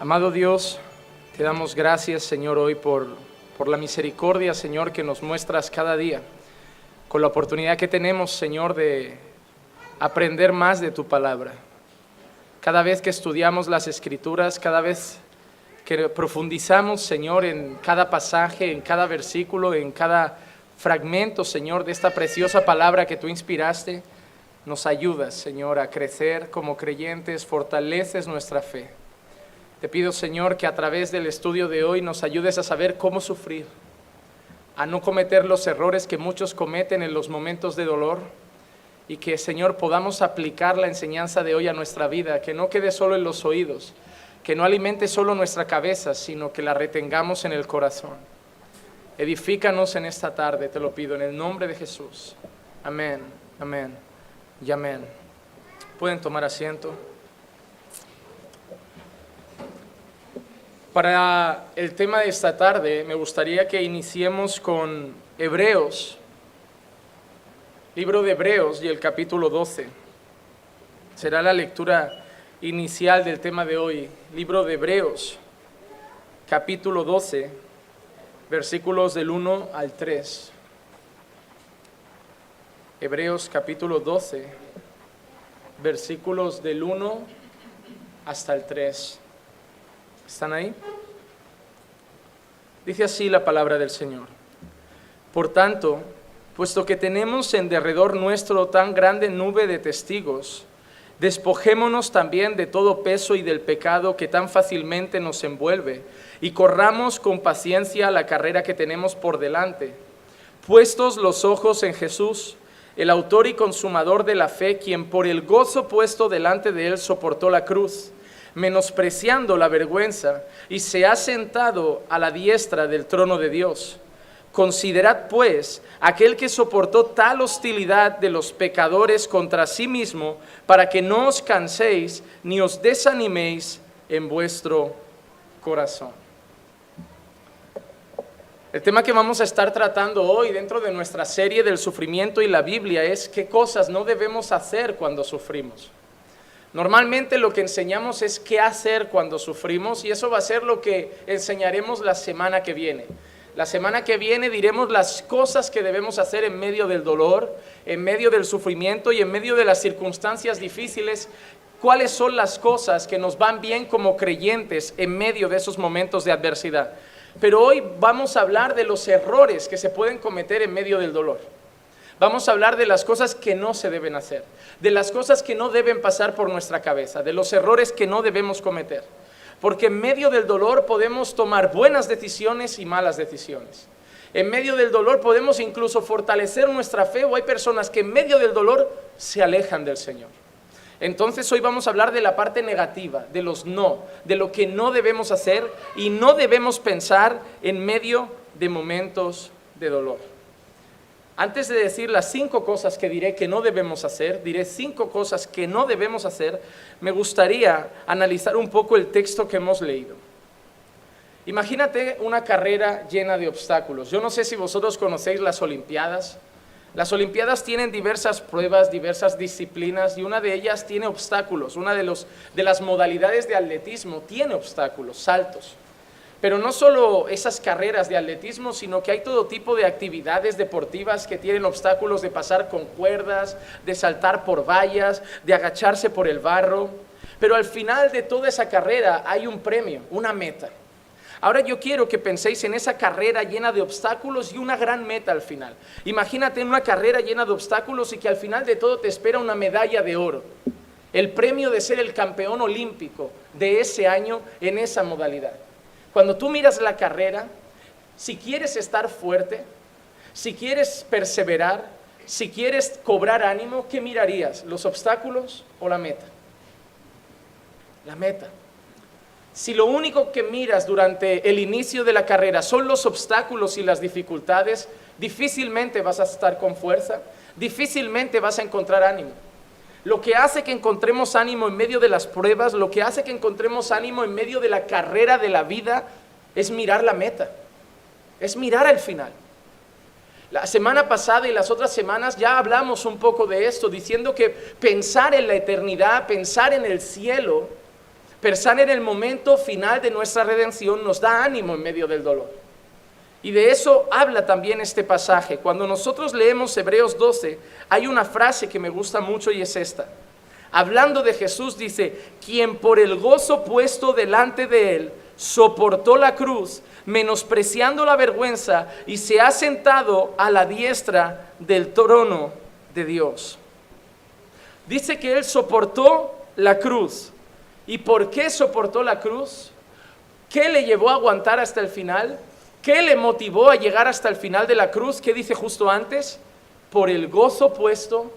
Amado Dios, te damos gracias, Señor, hoy por la misericordia, Señor, que nos muestras cada día, con la oportunidad que tenemos, Señor, de aprender más de tu palabra. Cada vez que estudiamos las Escrituras, cada vez que profundizamos, Señor, en cada pasaje, en cada versículo, en cada fragmento, Señor, de esta preciosa palabra que tú inspiraste, nos ayudas, Señor, a crecer como creyentes, fortaleces nuestra fe. Te pido, Señor, que a través del estudio de hoy nos ayudes a saber cómo sufrir, a no cometer los errores que muchos cometen en los momentos de dolor y que, Señor, podamos aplicar la enseñanza de hoy a nuestra vida, que no quede solo en los oídos, que no alimente solo nuestra cabeza, sino que la retengamos en el corazón. Edifícanos en esta tarde, te lo pido, en el nombre de Jesús. Amén, amén y amén. Pueden tomar asiento. Para el tema de esta tarde, me gustaría que iniciemos con Hebreos, libro de Hebreos y el capítulo 12. Será la lectura inicial del tema de hoy, libro de Hebreos, capítulo 12, versículos del 1 al 3. Hebreos capítulo 12, versículos del 1 hasta el 3. ¿Están ahí? Dice así la palabra del Señor. Por tanto, puesto que tenemos en derredor nuestro tan grande nube de testigos, despojémonos también de todo peso y del pecado que tan fácilmente nos envuelve, y corramos con paciencia la carrera que tenemos por delante, puestos los ojos en Jesús, el autor y consumador de la fe, quien por el gozo puesto delante de él soportó la cruz, menospreciando la vergüenza, y se ha sentado a la diestra del trono de Dios. Considerad, pues, aquel que soportó tal hostilidad de los pecadores contra sí mismo, para que no os canséis ni os desaniméis en vuestro corazón. El tema que vamos a estar tratando hoy dentro de nuestra serie del sufrimiento y la Biblia es qué cosas no debemos hacer cuando sufrimos. Normalmente lo que enseñamos es qué hacer cuando sufrimos, y eso va a ser lo que enseñaremos la semana que viene. La semana que viene diremos las cosas que debemos hacer en medio del dolor, en medio del sufrimiento y en medio de las circunstancias difíciles. ¿Cuáles son las cosas que nos van bien como creyentes en medio de esos momentos de adversidad? Pero hoy vamos a hablar de los errores que se pueden cometer en medio del dolor. Vamos a hablar de las cosas que no se deben hacer, de las cosas que no deben pasar por nuestra cabeza, de los errores que no debemos cometer. Porque en medio del dolor podemos tomar buenas decisiones y malas decisiones. En medio del dolor podemos incluso fortalecer nuestra fe, o hay personas que en medio del dolor se alejan del Señor. Entonces hoy vamos a hablar de la parte negativa, de los no, de lo que no debemos hacer y no debemos pensar en medio de momentos de dolor. Antes de decir las 5 cosas que diré que no debemos hacer, diré 5 cosas que no debemos hacer, me gustaría analizar un poco el texto que hemos leído. Imagínate una carrera llena de obstáculos. Yo no sé si vosotros conocéis las Olimpiadas. Las Olimpiadas tienen diversas pruebas, diversas disciplinas, y una de ellas tiene obstáculos. Una de las modalidades de atletismo tiene obstáculos, saltos. Pero no solo esas carreras de atletismo, sino que hay todo tipo de actividades deportivas que tienen obstáculos de pasar con cuerdas, de saltar por vallas, de agacharse por el barro. Pero al final de toda esa carrera hay un premio, una meta. Ahora yo quiero que penséis en esa carrera llena de obstáculos y una gran meta al final. Imagínate en una carrera llena de obstáculos y que al final de todo te espera una medalla de oro. El premio de ser el campeón olímpico de ese año en esa modalidad. Cuando tú miras la carrera, si quieres estar fuerte, si quieres perseverar, si quieres cobrar ánimo, ¿qué mirarías? ¿Los obstáculos o la meta? La meta. Si lo único que miras durante el inicio de la carrera son los obstáculos y las dificultades, difícilmente vas a estar con fuerza, difícilmente vas a encontrar ánimo. Lo que hace que encontremos ánimo en medio de las pruebas, lo que hace que encontremos ánimo en medio de la carrera de la vida, es mirar la meta, es mirar al final. La semana pasada y las otras semanas ya hablamos un poco de esto, diciendo que pensar en la eternidad, pensar en el cielo, Pensar en el momento final de nuestra redención nos da ánimo en medio del dolor. Y de eso habla también este pasaje. Cuando nosotros leemos Hebreos 12, hay una frase que me gusta mucho y es esta. Hablando de Jesús dice, quien por el gozo puesto delante de él soportó la cruz, menospreciando la vergüenza, y se ha sentado a la diestra del trono de Dios. Dice que él soportó la cruz. ¿Y por qué soportó la cruz? ¿Qué le llevó a aguantar hasta el final? ¿Qué le motivó a llegar hasta el final de la cruz? ¿Qué dice justo antes? Por el gozo puesto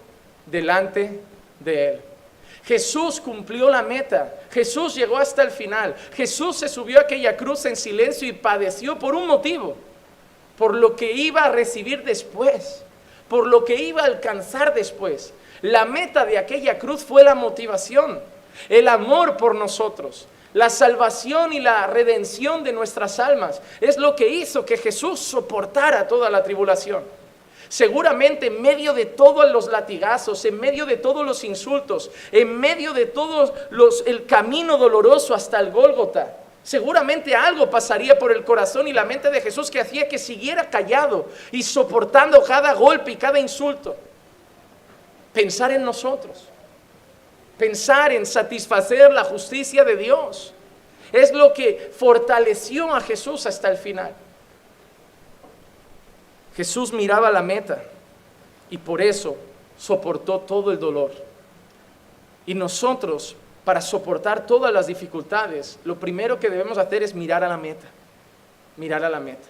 delante de él. Jesús cumplió la meta. Jesús llegó hasta el final. Jesús se subió a aquella cruz en silencio y padeció por un motivo. Por lo que iba a recibir después. Por lo que iba a alcanzar después. La meta de aquella cruz fue la motivación. El amor por nosotros, la salvación y la redención de nuestras almas es lo que hizo que Jesús soportara toda la tribulación. Seguramente en medio de todos los latigazos, en medio de todos los insultos, en medio de todo el camino doloroso hasta el Gólgota, seguramente algo pasaría por el corazón y la mente de Jesús que hacía que siguiera callado y soportando cada golpe y cada insulto. Pensar en nosotros. Pensar en satisfacer la justicia de Dios es lo que fortaleció a Jesús hasta el final. Jesús miraba la meta y por eso soportó todo el dolor. Y nosotros, para soportar todas las dificultades, lo primero que debemos hacer es mirar a la meta. Mirar a la meta.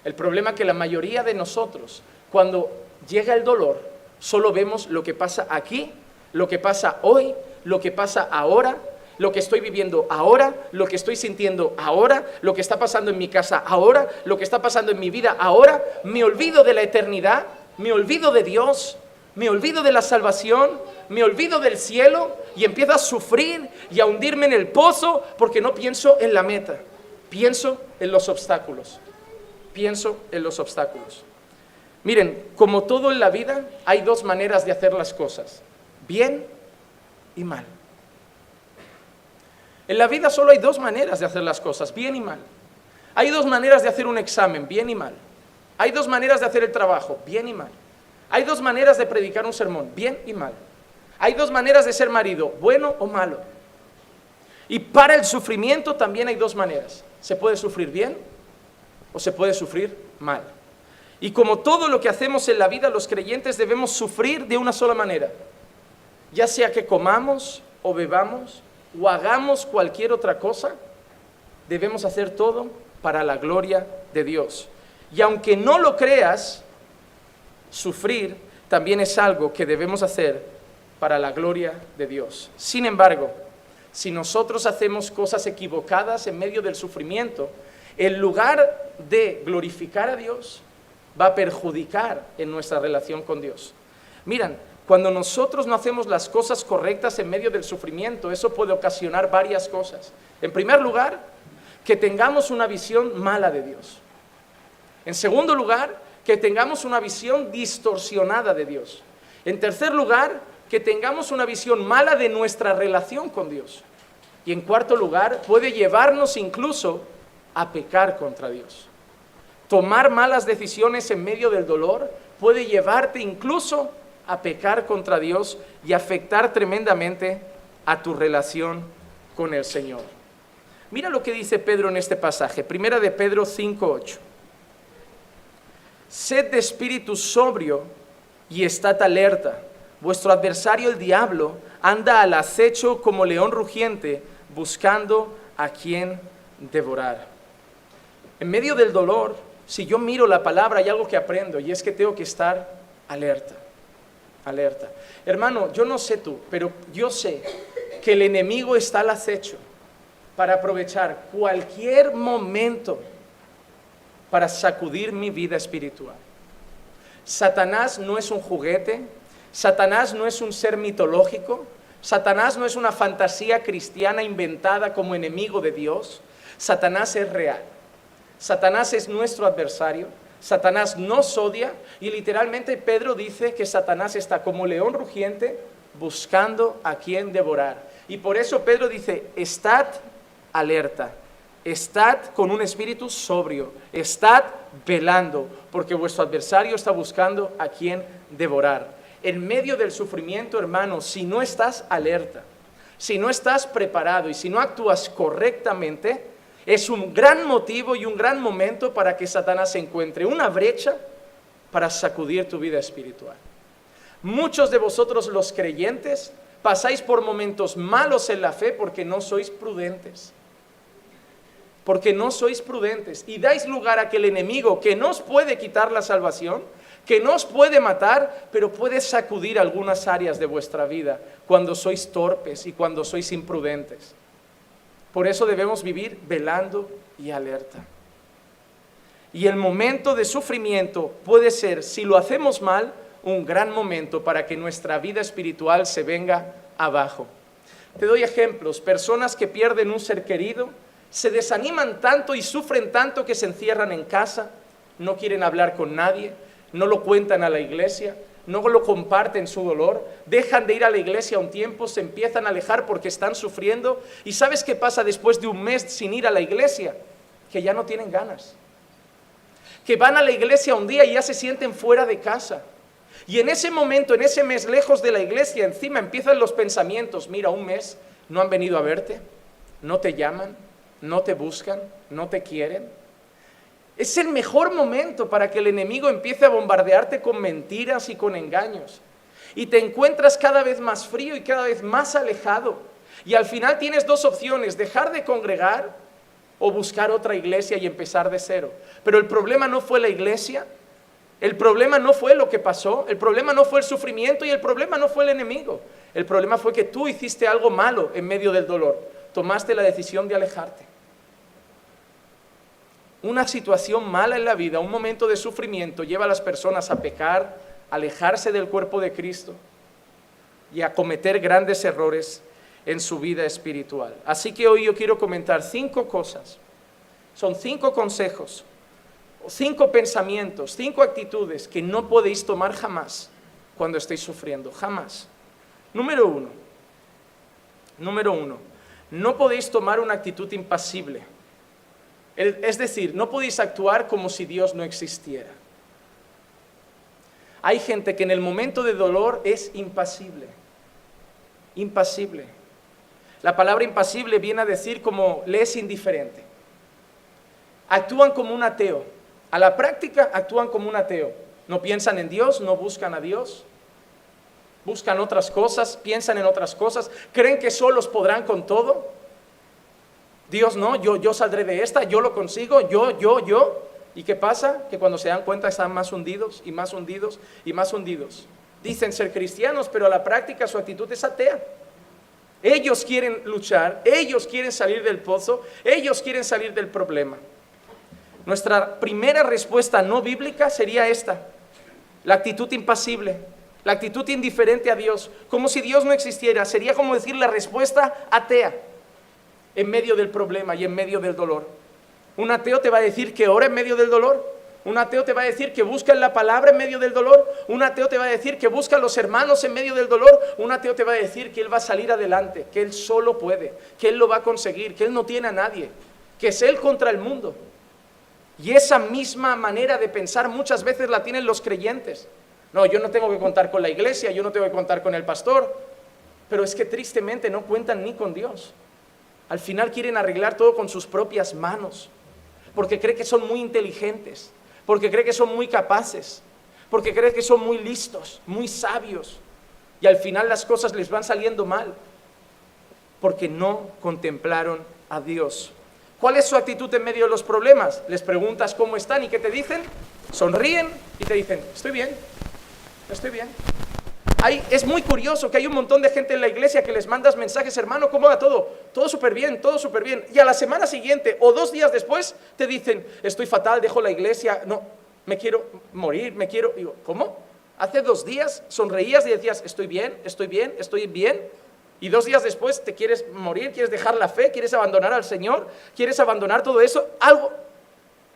El problema es que la mayoría de nosotros, cuando llega el dolor, solo vemos lo que pasa aquí, lo que pasa hoy, lo que pasa ahora, lo que estoy viviendo ahora, lo que estoy sintiendo ahora, lo que está pasando en mi casa ahora, lo que está pasando en mi vida ahora. Me olvido de la eternidad, me olvido de Dios, me olvido de la salvación, me olvido del cielo y empiezo a sufrir y a hundirme en el pozo porque no pienso en la meta, pienso en los obstáculos, pienso en los obstáculos. Miren, como todo en la vida, hay dos maneras de hacer las cosas. Bien y mal. En la vida solo hay dos maneras de hacer las cosas, bien y mal. Hay dos maneras de hacer un examen, bien y mal. Hay dos maneras de hacer el trabajo, bien y mal. Hay dos maneras de predicar un sermón, bien y mal. Hay dos maneras de ser marido, bueno o malo. Y para el sufrimiento también hay dos maneras. Se puede sufrir bien o se puede sufrir mal. Y como todo lo que hacemos en la vida, los creyentes debemos sufrir de una sola manera. Ya sea que comamos o bebamos o hagamos cualquier otra cosa, debemos hacer todo para la gloria de Dios. Y aunque no lo creas, sufrir también es algo que debemos hacer para la gloria de Dios. Sin embargo, si nosotros hacemos cosas equivocadas en medio del sufrimiento, en lugar de glorificar a Dios, va a perjudicar en nuestra relación con Dios. Miren, cuando nosotros no hacemos las cosas correctas en medio del sufrimiento, eso puede ocasionar varias cosas. En primer lugar, que tengamos una visión mala de Dios. En segundo lugar, que tengamos una visión distorsionada de Dios. En tercer lugar, que tengamos una visión mala de nuestra relación con Dios. Y en cuarto lugar, puede llevarnos incluso a pecar contra Dios. Tomar malas decisiones en medio del dolor puede llevarte incluso a pecar contra Dios y afectar tremendamente a tu relación con el Señor. Mira lo que dice Pedro en este pasaje, primera de Pedro 5:8. Sed de espíritu sobrio y estad alerta. Vuestro adversario el diablo anda al acecho como león rugiente, buscando a quien devorar. En medio del dolor, si yo miro la palabra, hay algo que aprendo y es que tengo que estar alerta. Alerta. Hermano, yo no sé tú, pero yo sé que el enemigo está al acecho para aprovechar cualquier momento para sacudir mi vida espiritual. Satanás no es un juguete, Satanás no es un ser mitológico, Satanás no es una fantasía cristiana inventada como enemigo de Dios. Satanás es real. Satanás es nuestro adversario. Satanás nos odia y literalmente Pedro dice que Satanás está como león rugiente buscando a quien devorar. Y por eso Pedro dice, estad alerta, estad con un espíritu sobrio, estad velando, porque vuestro adversario está buscando a quien devorar. En medio del sufrimiento, hermano, si no estás alerta, si no estás preparado y si no actúas correctamente, es un gran motivo y un gran momento para que Satanás encuentre una brecha para sacudir tu vida espiritual. Muchos de vosotros los creyentes pasáis por momentos malos en la fe porque no sois prudentes. Porque no sois prudentes y dais lugar a que el enemigo, que no os puede quitar la salvación, que no os puede matar, pero puede sacudir algunas áreas de vuestra vida cuando sois torpes y cuando sois imprudentes. Por eso debemos vivir velando y alerta. Y el momento de sufrimiento puede ser, si lo hacemos mal, un gran momento para que nuestra vida espiritual se venga abajo. Te doy ejemplos, personas que pierden un ser querido, se desaniman tanto y sufren tanto que se encierran en casa, no quieren hablar con nadie, no lo cuentan a la iglesia, no lo comparten su dolor, dejan de ir a la iglesia un tiempo, se empiezan a alejar porque están sufriendo. ¿Y sabes qué pasa después de un mes sin ir a la iglesia? Que ya no tienen ganas. Que van a la iglesia un día y ya se sienten fuera de casa. Y en ese momento, en ese mes lejos de la iglesia, encima empiezan los pensamientos, mira, un mes no han venido a verte, no te llaman, no te buscan, no te quieren. Es el mejor momento para que el enemigo empiece a bombardearte con mentiras y con engaños. Y te encuentras cada vez más frío y cada vez más alejado. Y al final tienes dos opciones, dejar de congregar o buscar otra iglesia y empezar de cero. Pero el problema no fue la iglesia, el problema no fue lo que pasó, el problema no fue el sufrimiento y el problema no fue el enemigo. El problema fue que tú hiciste algo malo en medio del dolor, tomaste la decisión de alejarte. Una situación mala en la vida, un momento de sufrimiento lleva a las personas a pecar, a alejarse del cuerpo de Cristo y a cometer grandes errores en su vida espiritual. Así que hoy yo quiero comentar 5 cosas, son 5 consejos, 5 pensamientos, 5 actitudes que no podéis tomar jamás cuando estéis sufriendo, jamás. Número 1, no podéis tomar una actitud impasible. Es decir, no podéis actuar como si Dios no existiera. Hay gente que en el momento de dolor es impasible. Impasible. La palabra impasible viene a decir como le es indiferente. Actúan como un ateo. A la práctica actúan como un ateo. No piensan en Dios, no buscan a Dios. Buscan otras cosas, piensan en otras cosas. Creen que solos podrán con todo. Dios no, yo saldré de esta, yo lo consigo, yo. ¿Y qué pasa? Que cuando se dan cuenta están más hundidos y más hundidos y más hundidos. Dicen ser cristianos, pero a la práctica su actitud es atea. Ellos quieren luchar, ellos quieren salir del pozo, ellos quieren salir del problema. Nuestra primera respuesta no bíblica sería esta, la actitud impasible, la actitud indiferente a Dios, como si Dios no existiera. Sería como decir la respuesta atea en medio del problema y en medio del dolor. Un ateo te va a decir que ora en medio del dolor. Un ateo te va a decir que busca en la palabra en medio del dolor. Un ateo te va a decir que busca a los hermanos en medio del dolor. Un ateo te va a decir que él va a salir adelante, que él solo puede, que él lo va a conseguir, que él no tiene a nadie, que es él contra el mundo. Y esa misma manera de pensar muchas veces la tienen los creyentes. No, yo no tengo que contar con la iglesia, yo no tengo que contar con el pastor. Pero es que tristemente no cuentan ni con Dios. Al final quieren arreglar todo con sus propias manos, porque creen que son muy inteligentes, porque creen que son muy capaces, porque creen que son muy listos, muy sabios, y al final las cosas les van saliendo mal, porque no contemplaron a Dios. ¿Cuál es su actitud en medio de los problemas? Les preguntas cómo están y ¿qué te dicen? Sonríen y te dicen, estoy bien. Es muy curioso que hay un montón de gente en la iglesia que les mandas mensajes, hermano, ¿cómo va todo? Todo súper bien. Y a la semana siguiente o 2 días después te dicen, estoy fatal, dejo la iglesia, no, me quiero morir, Digo, ¿cómo? Hace 2 días sonreías y decías, estoy bien. Y 2 días después te quieres morir, quieres dejar la fe, quieres abandonar al Señor, quieres abandonar todo eso. Algo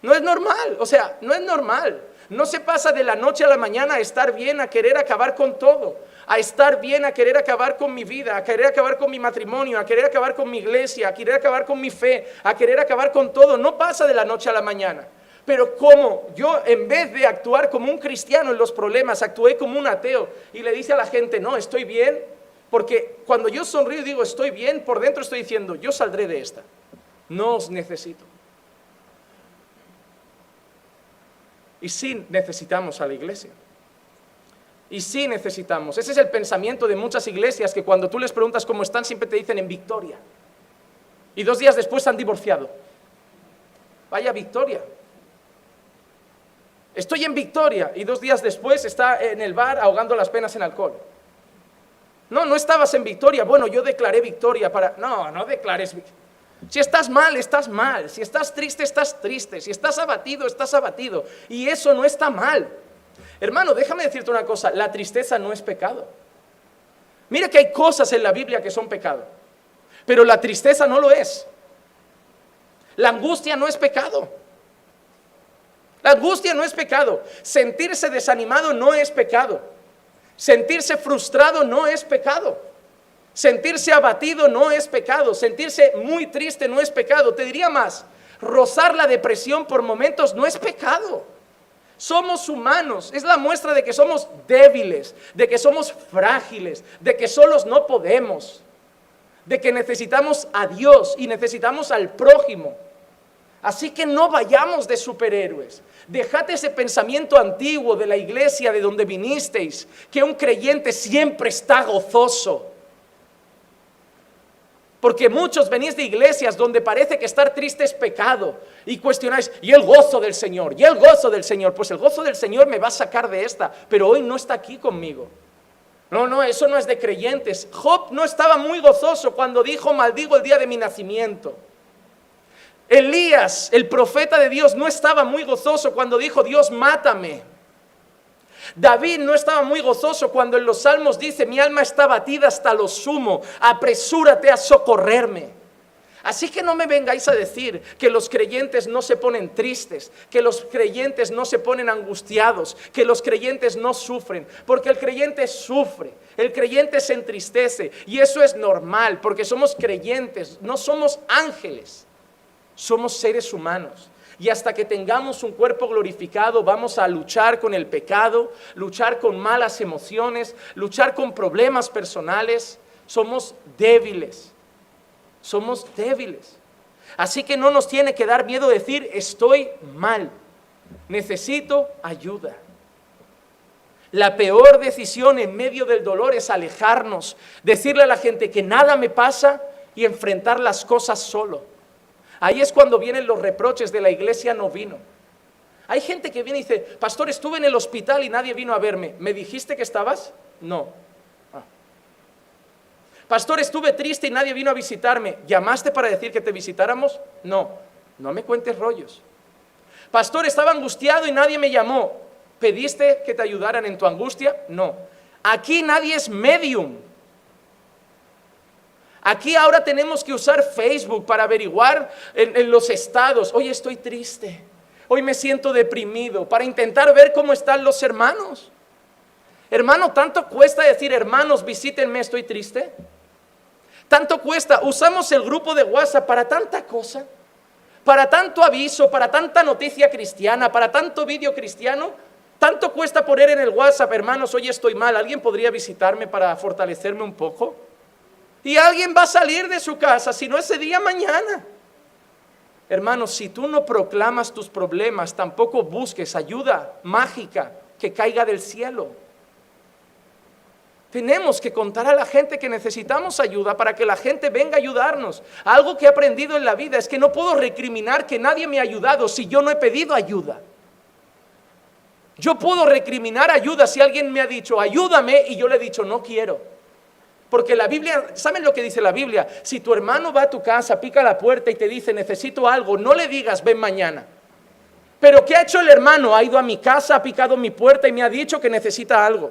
no es normal, no es normal. No se pasa de la noche a la mañana a estar bien, a querer acabar con todo, a estar bien, a querer acabar con mi vida, a querer acabar con mi matrimonio, a querer acabar con mi iglesia, a querer acabar con mi fe, a querer acabar con todo. No pasa de la noche a la mañana. Pero como yo, en vez de actuar como un cristiano en los problemas, actué como un ateo y le dice a la gente, no, estoy bien, porque cuando yo sonrío y digo estoy bien, por dentro estoy diciendo, yo saldré de esta, no os necesito. Y sí necesitamos a la iglesia. Y sí necesitamos. Ese es el pensamiento de muchas iglesias que cuando tú les preguntas cómo están, siempre te dicen en victoria. Y 2 días después se han divorciado. Vaya victoria. Estoy en victoria y 2 días después está en el bar ahogando las penas en alcohol. No, no estabas en victoria. Bueno, yo declaré victoria para... No, no declares victoria. Si estás mal, estás mal. Si estás triste, estás triste. Si estás abatido, estás abatido. Y eso no está mal. Hermano, déjame decirte una cosa. La tristeza no es pecado. Mira que hay cosas en la Biblia que son pecado. Pero la tristeza no lo es. La angustia no es pecado. La angustia no es pecado. Sentirse desanimado no es pecado. Sentirse frustrado no es pecado. Sentirse abatido no es pecado. Sentirse muy triste no es pecado. Te diría más, rozar la depresión por momentos no es pecado. Somos humanos. Es la muestra de que somos débiles, de que somos frágiles, de que solos no podemos, de que necesitamos a Dios y necesitamos al prójimo. Así que no vayamos de superhéroes. Dejad ese pensamiento antiguo de la iglesia de donde vinisteis, que un creyente siempre está gozoso. Porque muchos venís de iglesias donde parece que estar triste es pecado y cuestionáis, ¿y el gozo del Señor? ¿Y el gozo del Señor? Pues el gozo del Señor me va a sacar de esta, pero hoy no está aquí conmigo. No, eso no es de creyentes. Job no estaba muy gozoso cuando dijo, maldigo el día de mi nacimiento. Elías, el profeta de Dios, no estaba muy gozoso cuando dijo, Dios, mátame. David no estaba muy gozoso cuando en los salmos dice, mi alma está batida hasta lo sumo, apresúrate a socorrerme. Así que no me vengáis a decir que los creyentes no se ponen tristes, que los creyentes no se ponen angustiados, que los creyentes no sufren, porque el creyente sufre, el creyente se entristece y eso es normal, porque somos creyentes, no somos ángeles, somos seres humanos. Y hasta que tengamos un cuerpo glorificado vamos a luchar con el pecado, luchar con malas emociones, luchar con problemas personales. Somos débiles, somos débiles. Así que no nos tiene que dar miedo decir estoy mal, necesito ayuda. La peor decisión en medio del dolor es alejarnos, decirle a la gente que nada me pasa y enfrentar las cosas solo. Ahí es cuando vienen los reproches de la iglesia no vino. Hay gente que viene y dice, pastor, estuve en el hospital y nadie vino a verme. ¿Me dijiste que estabas? No. Pastor, estuve triste y nadie vino a visitarme. ¿Llamaste para decir que te visitáramos? No. No me cuentes rollos. Pastor, estaba angustiado y nadie me llamó. ¿Pediste que te ayudaran en tu angustia? No. Aquí nadie es medium. Aquí ahora tenemos que usar Facebook para averiguar en los estados. Hoy estoy triste, hoy me siento deprimido, para intentar ver cómo están los hermanos. Hermano, ¿tanto cuesta decir, hermanos, visítenme, estoy triste? ¿Tanto cuesta? Usamos el grupo de WhatsApp para tanta cosa, para tanto aviso, para tanta noticia cristiana, para tanto vídeo cristiano. ¿Tanto cuesta poner en el WhatsApp, hermanos, hoy estoy mal, ¿alguien podría visitarme para fortalecerme un poco? Y alguien va a salir de su casa, si no ese día, mañana. Hermanos, si tú no proclamas tus problemas, tampoco busques ayuda mágica que caiga del cielo. Tenemos que contar a la gente que necesitamos ayuda para que la gente venga a ayudarnos. Algo que he aprendido en la vida es que no puedo recriminar que nadie me ha ayudado si yo no he pedido ayuda. Yo puedo recriminar ayuda si alguien me ha dicho, ayúdame, y yo le he dicho, no quiero. Porque la Biblia, ¿saben lo que dice la Biblia? Si tu hermano va a tu casa, pica la puerta y te dice, necesito algo, no le digas, ven mañana. Pero ¿qué ha hecho el hermano? Ha ido a mi casa, ha picado mi puerta y me ha dicho que necesita algo.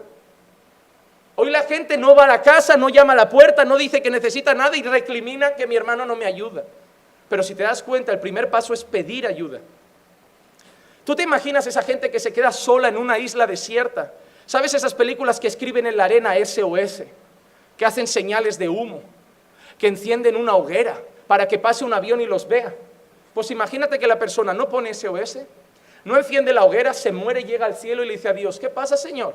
Hoy la gente no va a la casa, no llama a la puerta, no dice que necesita nada y recrimina que mi hermano no me ayuda. Pero si te das cuenta, el primer paso es pedir ayuda. ¿Tú te imaginas esa gente que se queda sola en una isla desierta? ¿Sabes esas películas que escriben en la arena SOS? Que hacen señales de humo, que encienden una hoguera para que pase un avión y los vea. Pues imagínate que la persona no pone SOS, no enciende la hoguera, se muere, llega al cielo y le dice a Dios: ¿qué pasa, Señor?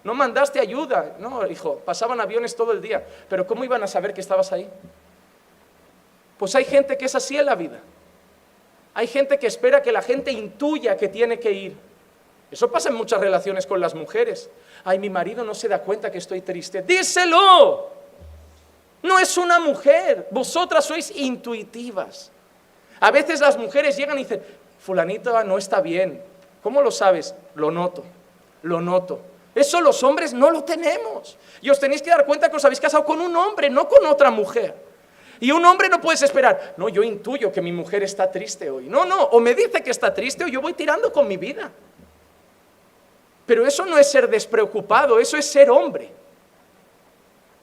¿No mandaste ayuda? No, hijo, pasaban aviones todo el día, pero ¿cómo iban a saber que estabas ahí? Pues hay gente que es así en la vida. Hay gente que espera que la gente intuya que tiene que ir. Eso pasa en muchas relaciones con las mujeres. Ay, mi marido no se da cuenta que estoy triste. ¡Díselo! No es una mujer, vosotras sois intuitivas. A veces las mujeres llegan y dicen: fulanito no está bien. ¿Cómo lo sabes? Lo noto, lo noto. Eso los hombres no lo tenemos. Y os tenéis que dar cuenta que os habéis casado con un hombre, no con otra mujer. Y un hombre no puedes esperar: no, yo intuyo que mi mujer está triste hoy. No, o me dice que está triste o yo voy tirando con mi vida. Pero eso no es ser despreocupado, eso es ser hombre.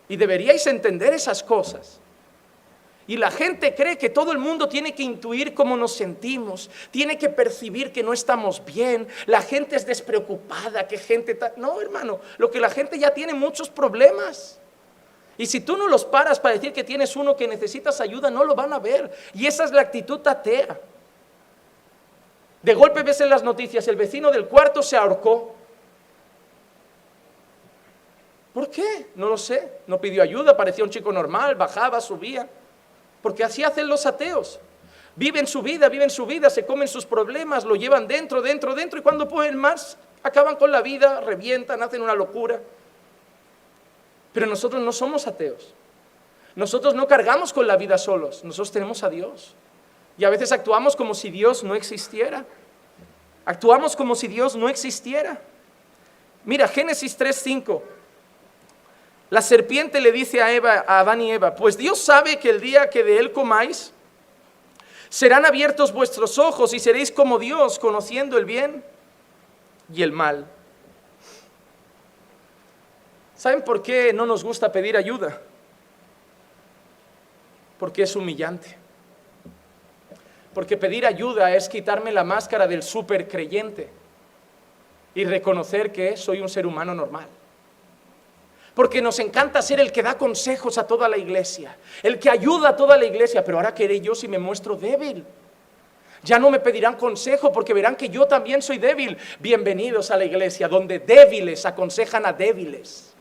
Y deberíais entender esas cosas. Y la gente cree que todo el mundo tiene que intuir cómo nos sentimos, tiene que percibir que no estamos bien, la gente es despreocupada, que gente... No, hermano, lo que la gente ya tiene muchos problemas. Y si tú no los paras para decir que tienes uno que necesitas ayuda, no lo van a ver. Y esa es la actitud atea. De golpe ves en las noticias: el vecino del cuarto se ahorcó. ¿Por qué? No lo sé. No pidió ayuda, parecía un chico normal, bajaba, subía. Porque así hacen los ateos. Viven su vida, se comen sus problemas, lo llevan dentro, y cuando pueden más, acaban con la vida, revientan, hacen una locura. Pero nosotros no somos ateos. Nosotros no cargamos con la vida solos, nosotros tenemos a Dios. Y a veces actuamos como si Dios no existiera. Actuamos como si Dios no existiera. Mira, Génesis 3:5. La serpiente le dice a Adán y Eva: pues Dios sabe que el día que de él comáis, serán abiertos vuestros ojos y seréis como Dios, conociendo el bien y el mal. ¿Saben por qué no nos gusta pedir ayuda? Porque es humillante. Porque pedir ayuda es quitarme la máscara del supercreyente y reconocer que soy un ser humano normal. Porque nos encanta ser el que da consejos a toda la iglesia, el que ayuda a toda la iglesia, pero ahora ¿qué haré yo si me muestro débil? Ya no me pedirán consejo porque verán que yo también soy débil. Bienvenidos a la iglesia donde débiles aconsejan a débiles.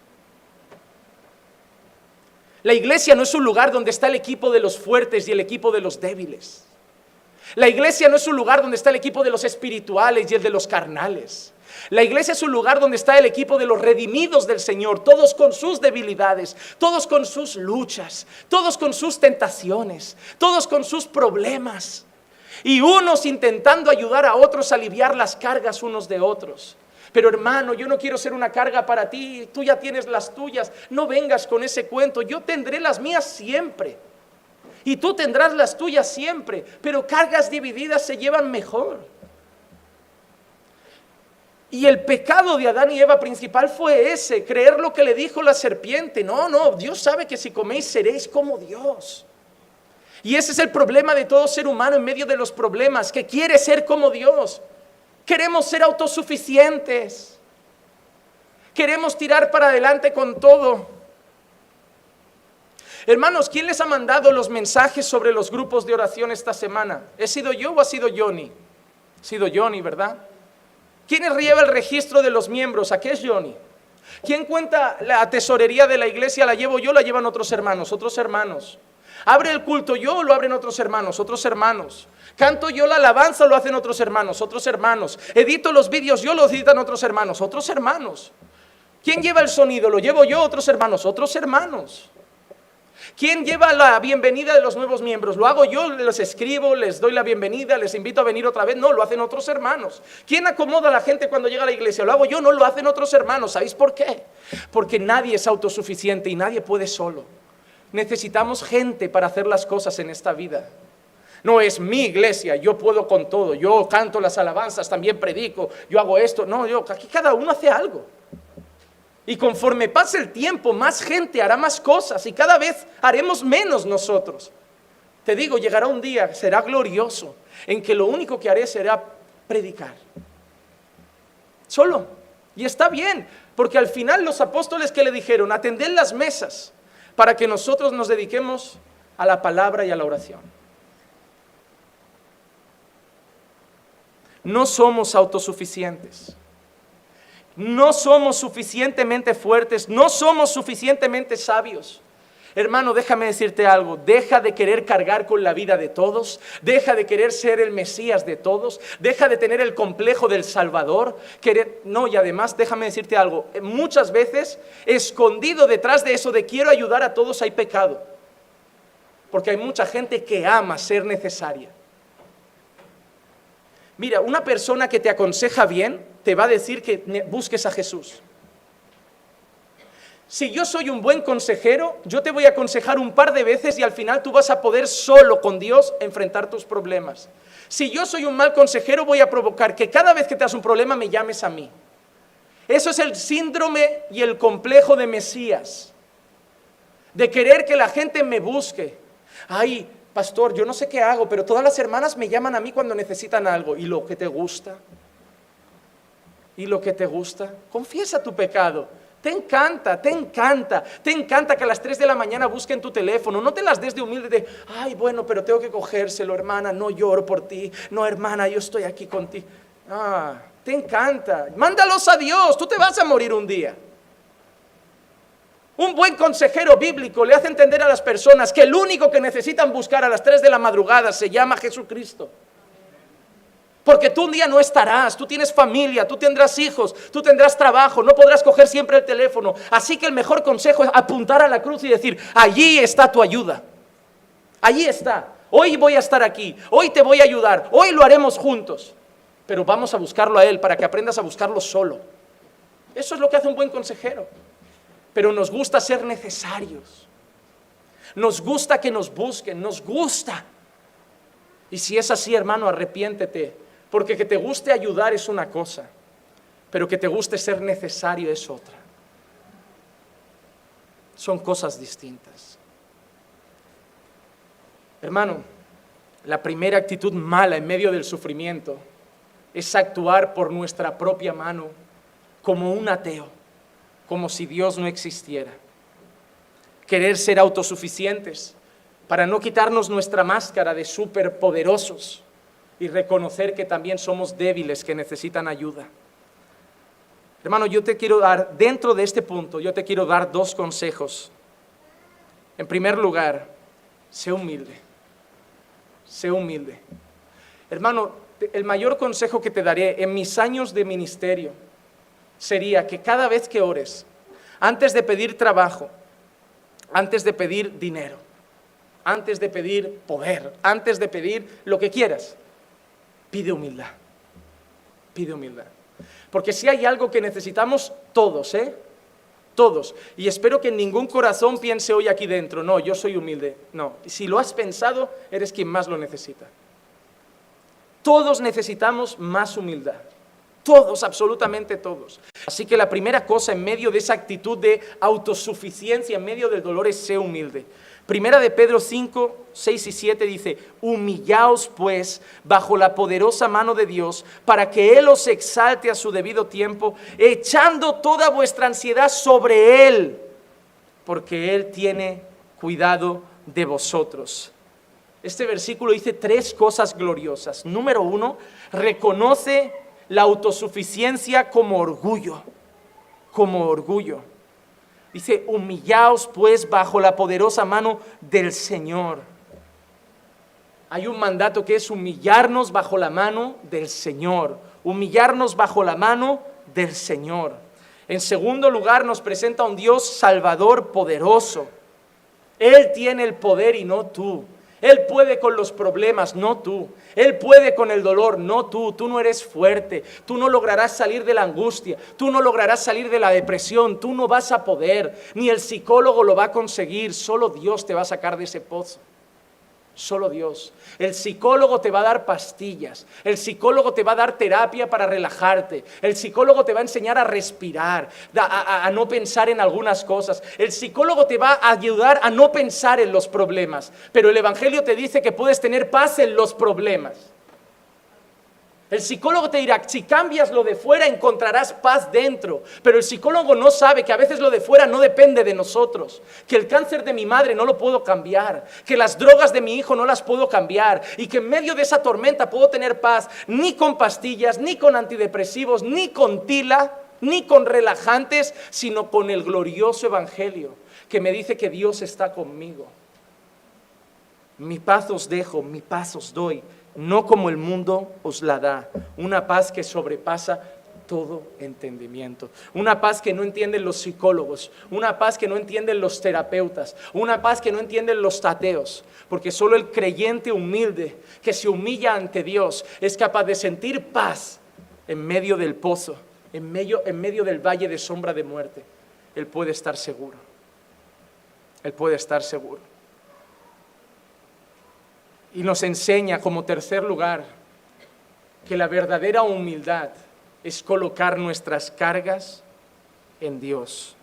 La iglesia no es un lugar donde está el equipo de los fuertes y el equipo de los débiles. La iglesia no es un lugar donde está el equipo de los espirituales y el de los carnales. La iglesia es un lugar donde está el equipo de los redimidos del Señor, todos con sus debilidades, todos con sus luchas, todos con sus tentaciones, todos con sus problemas. Y unos intentando ayudar a otros a aliviar las cargas unos de otros. Pero hermano, yo no quiero ser una carga para ti, tú ya tienes las tuyas, no vengas con ese cuento, yo tendré las mías siempre. Y tú tendrás las tuyas siempre, pero cargas divididas se llevan mejor. Y el pecado de Adán y Eva principal fue ese, creer lo que le dijo la serpiente. No, Dios sabe que si coméis seréis como Dios. Y ese es el problema de todo ser humano en medio de los problemas, que quiere ser como Dios. Queremos ser autosuficientes. Queremos tirar para adelante con todo. Hermanos, ¿quién les ha mandado los mensajes sobre los grupos de oración esta semana? ¿He sido yo o ha sido Johnny? Ha sido Johnny, ¿verdad? ¿Quién lleva el registro de los miembros? ¿A qué es Johnny? ¿Quién cuenta la tesorería de la iglesia? ¿La llevo yo o la llevan otros hermanos? Otros hermanos. ¿Abre el culto yo o lo abren otros hermanos? Otros hermanos. ¿Canto yo la alabanza o lo hacen otros hermanos? Otros hermanos. ¿Edito los vídeos yo o los editan otros hermanos? Otros hermanos. ¿Quién lleva el sonido? ¿Lo llevo yo o otros hermanos? Otros hermanos. ¿Quién lleva la bienvenida de los nuevos miembros? ¿Lo hago yo? ¿Les escribo? ¿Les doy la bienvenida? ¿Les invito a venir otra vez? No, lo hacen otros hermanos. ¿Quién acomoda a la gente cuando llega a la iglesia? ¿Lo hago yo? No, lo hacen otros hermanos. ¿Sabéis por qué? Porque nadie es autosuficiente y nadie puede solo. Necesitamos gente para hacer las cosas en esta vida. No es mi iglesia, yo puedo con todo. Yo canto las alabanzas, también predico, yo hago esto. No, aquí cada uno hace algo. Y conforme pase el tiempo, más gente hará más cosas y cada vez haremos menos nosotros. Te digo, llegará un día, será glorioso, en que lo único que haré será predicar. Solo. Y está bien, porque al final los apóstoles que le dijeron, atended las mesas para que nosotros nos dediquemos a la palabra y a la oración. No somos autosuficientes. No somos suficientemente fuertes, no somos suficientemente sabios. Hermano, déjame decirte algo, deja de querer cargar con la vida de todos, deja de querer ser el Mesías de todos, deja de tener el complejo del Salvador, no, y además déjame decirte algo, muchas veces escondido detrás de eso de quiero ayudar a todos hay pecado, porque hay mucha gente que ama ser necesaria. Mira, una persona que te aconseja bien te va a decir que busques a Jesús. Si yo soy un buen consejero, yo te voy a aconsejar un par de veces y al final tú vas a poder solo con Dios enfrentar tus problemas. Si yo soy un mal consejero, voy a provocar que cada vez que te das un problema me llames a mí. Eso es el síndrome y el complejo de Mesías, de querer que la gente me busque. Ay, pastor, yo no sé qué hago, pero todas las hermanas me llaman a mí cuando necesitan algo. ¿Y lo que te gusta? ¿Y lo que te gusta? Confiesa tu pecado. Te encanta que a las 3 de la mañana busquen tu teléfono. No te las des de humilde de, ay, bueno, pero tengo que cogérselo, hermana, no lloro por ti. No, hermana, yo estoy aquí contigo. Te encanta. Mándalos a Dios, tú te vas a morir un día. Un buen consejero bíblico le hace entender a las personas que el único que necesitan buscar a las 3 de la madrugada se llama Jesucristo. Porque tú un día no estarás, tú tienes familia, tú tendrás hijos, tú tendrás trabajo, no podrás coger siempre el teléfono. Así que el mejor consejo es apuntar a la cruz y decir, allí está tu ayuda, allí está. Hoy voy a estar aquí, hoy te voy a ayudar, hoy lo haremos juntos. Pero vamos a buscarlo a Él para que aprendas a buscarlo solo. Eso es lo que hace un buen consejero. Pero nos gusta ser necesarios. Nos gusta que nos busquen, nos gusta. Y si es así, hermano, arrepiéntete. Porque que te guste ayudar es una cosa, pero que te guste ser necesario es otra. Son cosas distintas. Hermano, la primera actitud mala en medio del sufrimiento es actuar por nuestra propia mano como un ateo, como si Dios no existiera. Querer ser autosuficientes para no quitarnos nuestra máscara de superpoderosos y reconocer que también somos débiles que necesitan ayuda. Hermano, yo te quiero dar, dentro de este punto, yo te quiero dar 2 consejos. En primer lugar, sé humilde. Sé humilde. Hermano, el mayor consejo que te daré en mis años de ministerio sería que cada vez que ores, antes de pedir trabajo, antes de pedir dinero, antes de pedir poder, antes de pedir lo que quieras, pide humildad. Pide humildad. Porque si hay algo que necesitamos todos, todos, y espero que ningún corazón piense hoy aquí dentro, no, yo soy humilde, no, si lo has pensado, eres quien más lo necesita. Todos necesitamos más humildad, todos, absolutamente todos. Así que la primera cosa en medio de esa actitud de autosuficiencia, en medio del dolor, es ser humilde. Primera de Pedro 5, 6 y 7 dice, humillaos pues bajo la poderosa mano de Dios para que Él os exalte a su debido tiempo, echando toda vuestra ansiedad sobre Él, porque Él tiene cuidado de vosotros. Este versículo dice 3 cosas gloriosas. Número 1, reconoce la autosuficiencia como orgullo, como orgullo. Dice, humillaos pues bajo la poderosa mano del Señor. Hay un mandato que es humillarnos bajo la mano del Señor. Humillarnos bajo la mano del Señor. En segundo lugar, nos presenta un Dios salvador poderoso. Él tiene el poder y no tú. Él puede con los problemas, no tú. Él puede con el dolor, no tú. Tú no eres fuerte. Tú no lograrás salir de la angustia. Tú no lograrás salir de la depresión. Tú no vas a poder. Ni el psicólogo lo va a conseguir. Solo Dios te va a sacar de ese pozo. Solo Dios. El psicólogo te va a dar pastillas. El psicólogo te va a dar terapia para relajarte. El psicólogo te va a enseñar a respirar, a no pensar en algunas cosas. El psicólogo te va a ayudar a no pensar en los problemas. Pero el Evangelio te dice que puedes tener paz en los problemas. El psicólogo te dirá, si cambias lo de fuera encontrarás paz dentro, pero el psicólogo no sabe que a veces lo de fuera no depende de nosotros, que el cáncer de mi madre no lo puedo cambiar, que las drogas de mi hijo no las puedo cambiar y que en medio de esa tormenta puedo tener paz ni con pastillas, ni con antidepresivos, ni con tila, ni con relajantes, sino con el glorioso evangelio que me dice que Dios está conmigo. Mi paz os dejo, mi paz os doy. No como el mundo os la da, una paz que sobrepasa todo entendimiento, una paz que no entienden los psicólogos, una paz que no entienden los terapeutas, una paz que no entienden los ateos, porque solo el creyente humilde que se humilla ante Dios es capaz de sentir paz en medio del pozo, en medio del valle de sombra de muerte. Él puede estar seguro, Él puede estar seguro. Y nos enseña como tercer lugar que la verdadera humildad es colocar nuestras cargas en Dios,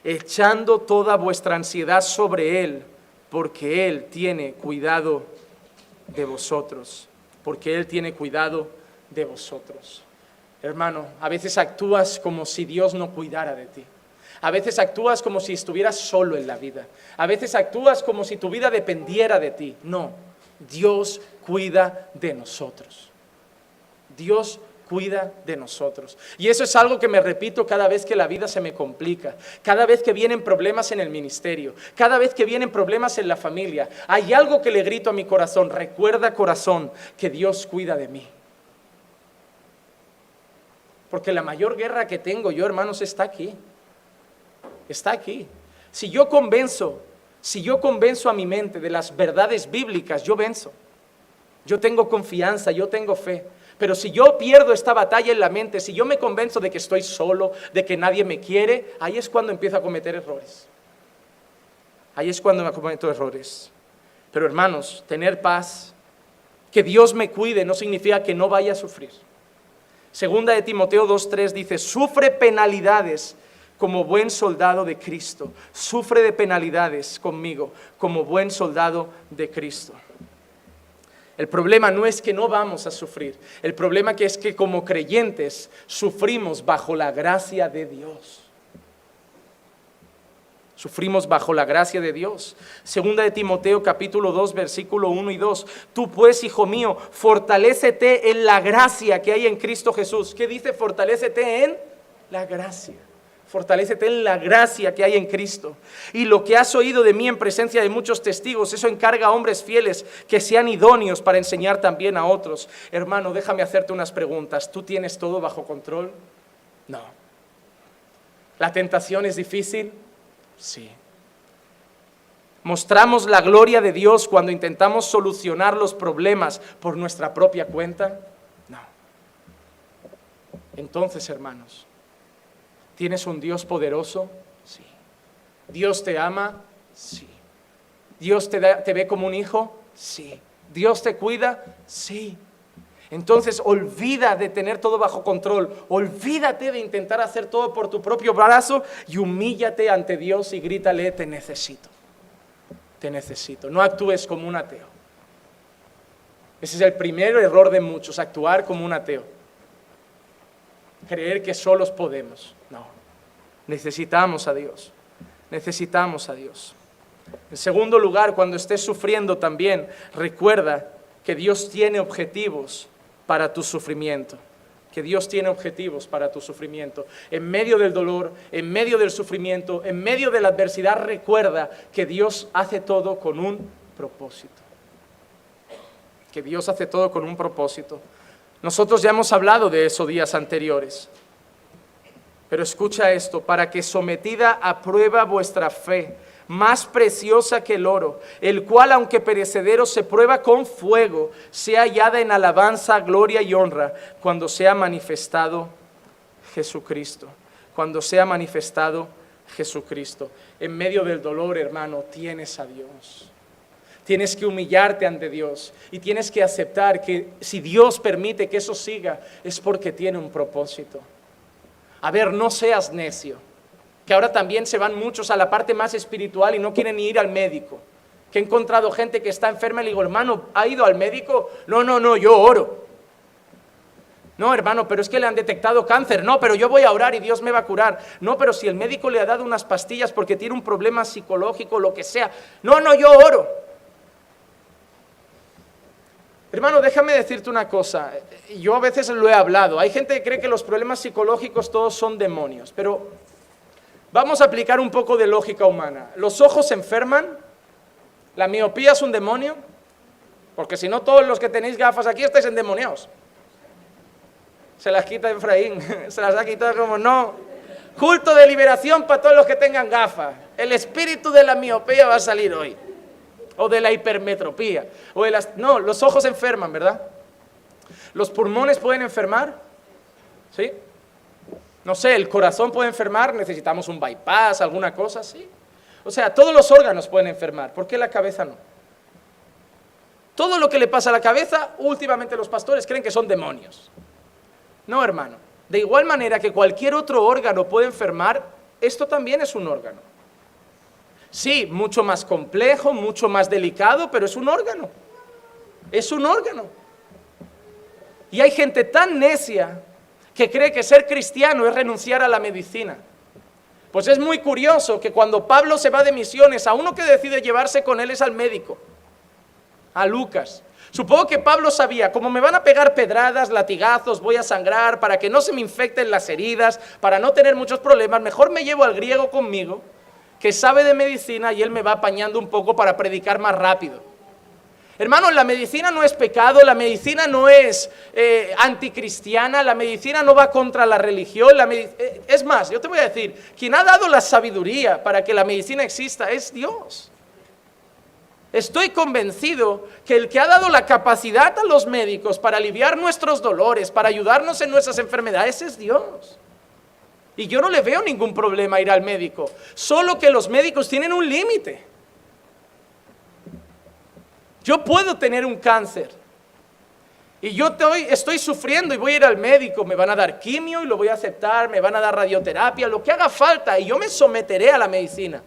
echando toda vuestra ansiedad sobre Él, porque Él tiene cuidado de vosotros, porque Él tiene cuidado de vosotros. Hermano, a veces actúas como si Dios no cuidara de ti. A veces actúas como si estuvieras solo en la vida. A veces actúas como si tu vida dependiera de ti. No. Dios cuida de nosotros. Dios cuida de nosotros. Y eso es algo que me repito cada vez que la vida se me complica, cada vez que vienen problemas en el ministerio, cada vez que vienen problemas en la familia. Hay algo que le grito a mi corazón: recuerda, corazón, que Dios cuida de mí. Porque la mayor guerra que tengo yo, hermanos, está aquí. Está aquí. Si yo convenzo a mi mente de las verdades bíblicas, yo venzo. Yo tengo confianza, yo tengo fe. Pero si yo pierdo esta batalla en la mente, si yo me convenzo de que estoy solo, de que nadie me quiere, ahí es cuando empiezo a cometer errores. Ahí es cuando me cometo errores. Pero hermanos, tener paz, que Dios me cuide, no significa que no vaya a sufrir. Segunda de Timoteo 2:3 dice, sufre penalidades como buen soldado de Cristo. Sufre de penalidades conmigo, como buen soldado de Cristo. El problema no es que no vamos a sufrir. El problema es que como creyentes sufrimos bajo la gracia de Dios. Sufrimos bajo la gracia de Dios. Segunda de Timoteo capítulo 2 versículo 1 y 2. Tú pues, hijo mío, fortalécete en la gracia que hay en Cristo Jesús. ¿Qué dice? Fortalécete en la gracia. Fortalécete en la gracia que hay en Cristo. Y lo que has oído de mí en presencia de muchos testigos, eso encarga a hombres fieles que sean idóneos para enseñar también a otros. Hermano, déjame hacerte unas preguntas. ¿Tú tienes todo bajo control? No. ¿La tentación es difícil? Sí. ¿Mostramos la gloria de Dios cuando intentamos solucionar los problemas por nuestra propia cuenta? No. Entonces, hermanos, ¿tienes un Dios poderoso? Sí. ¿Dios te ama? Sí. ¿Dios te ve como un hijo? Sí. ¿Dios te cuida? Sí. Entonces, olvida de tener todo bajo control, olvídate de intentar hacer todo por tu propio brazo y humíllate ante Dios y grítale, te necesito, te necesito. No actúes como un ateo. Ese es el primer error de muchos, actuar como un ateo. Creer que solos podemos. No, necesitamos a Dios, necesitamos a Dios. En segundo lugar, cuando estés sufriendo también, recuerda que Dios tiene objetivos para tu sufrimiento, que Dios tiene objetivos para tu sufrimiento. En medio del dolor, en medio del sufrimiento, en medio de la adversidad, recuerda que Dios hace todo con un propósito. Que Dios hace todo con un propósito. Nosotros ya hemos hablado de eso días anteriores. Pero escucha esto, para que sometida a prueba vuestra fe, más preciosa que el oro, el cual aunque perecedero se prueba con fuego, sea hallada en alabanza, gloria y honra, cuando sea manifestado Jesucristo. Cuando sea manifestado Jesucristo. En medio del dolor, hermano, tienes a Dios. Tienes que humillarte ante Dios y tienes que aceptar que si Dios permite que eso siga, es porque tiene un propósito. A ver, no seas necio. Que ahora también se van muchos a la parte más espiritual y no quieren ni ir al médico. Que he encontrado gente que está enferma y le digo, hermano, ¿ha ido al médico? No, yo oro. No, hermano, pero es que le han detectado cáncer. No, pero yo voy a orar y Dios me va a curar. No, pero si el médico le ha dado unas pastillas porque tiene un problema psicológico, lo que sea. No, yo oro. Hermano, déjame decirte una cosa. Yo a veces lo he hablado. Hay gente que cree que los problemas psicológicos todos son demonios, pero vamos a aplicar un poco de lógica humana. ¿Los ojos se enferman? ¿La miopía es un demonio? Porque si no, todos los que tenéis gafas aquí estáis endemoniados. Se las quita Efraín, se las ha quitado como no. Culto de liberación para todos los que tengan gafas. El espíritu de la miopía va a salir hoy. O de la hipermetropía. No, los ojos enferman, ¿verdad? ¿Los pulmones pueden enfermar? ¿Sí? No sé, el corazón puede enfermar, necesitamos un bypass, alguna cosa, ¿sí? O sea, todos los órganos pueden enfermar, ¿por qué la cabeza no? Todo lo que le pasa a la cabeza, últimamente los pastores creen que son demonios. No, hermano. De igual manera que cualquier otro órgano puede enfermar, esto también es un órgano. Sí, mucho más complejo, mucho más delicado, pero es un órgano. Es un órgano. Y hay gente tan necia que cree que ser cristiano es renunciar a la medicina. Pues es muy curioso que cuando Pablo se va de misiones, a uno que decide llevarse con él es al médico, a Lucas. Supongo que Pablo sabía, como me van a pegar pedradas, latigazos, voy a sangrar, para que no se me infecten las heridas, para no tener muchos problemas, mejor me llevo al griego conmigo, que sabe de medicina y él me va apañando un poco para predicar más rápido. Hermano, la medicina no es pecado, la medicina no es anticristiana, la medicina no va contra la religión, es más, yo te voy a decir, quien ha dado la sabiduría para que la medicina exista es Dios. Estoy convencido que el que ha dado la capacidad a los médicos para aliviar nuestros dolores, para ayudarnos en nuestras enfermedades, es Dios. Y yo no le veo ningún problema a ir al médico, solo que los médicos tienen un límite. Yo puedo tener un cáncer y yo estoy sufriendo y voy a ir al médico, me van a dar quimio y lo voy a aceptar, me van a dar radioterapia, lo que haga falta y yo me someteré a la medicina.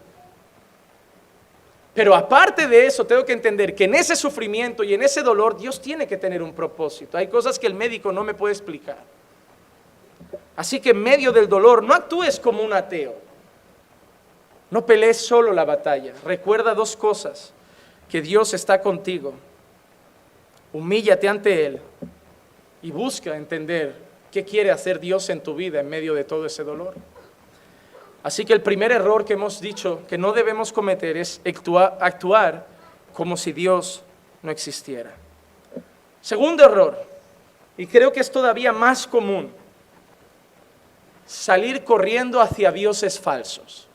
Pero aparte de eso, tengo que entender que en ese sufrimiento y en ese dolor, Dios tiene que tener un propósito. Hay cosas que el médico no me puede explicar. Así que en medio del dolor, no actúes como un ateo. No pelees solo la batalla. Recuerda dos cosas: que Dios está contigo. Humíllate ante Él y busca entender qué quiere hacer Dios en tu vida en medio de todo ese dolor. Así que el primer error que hemos dicho que no debemos cometer es actuar como si Dios no existiera. Segundo error, y creo que es todavía más común, salir corriendo hacia dioses falsos.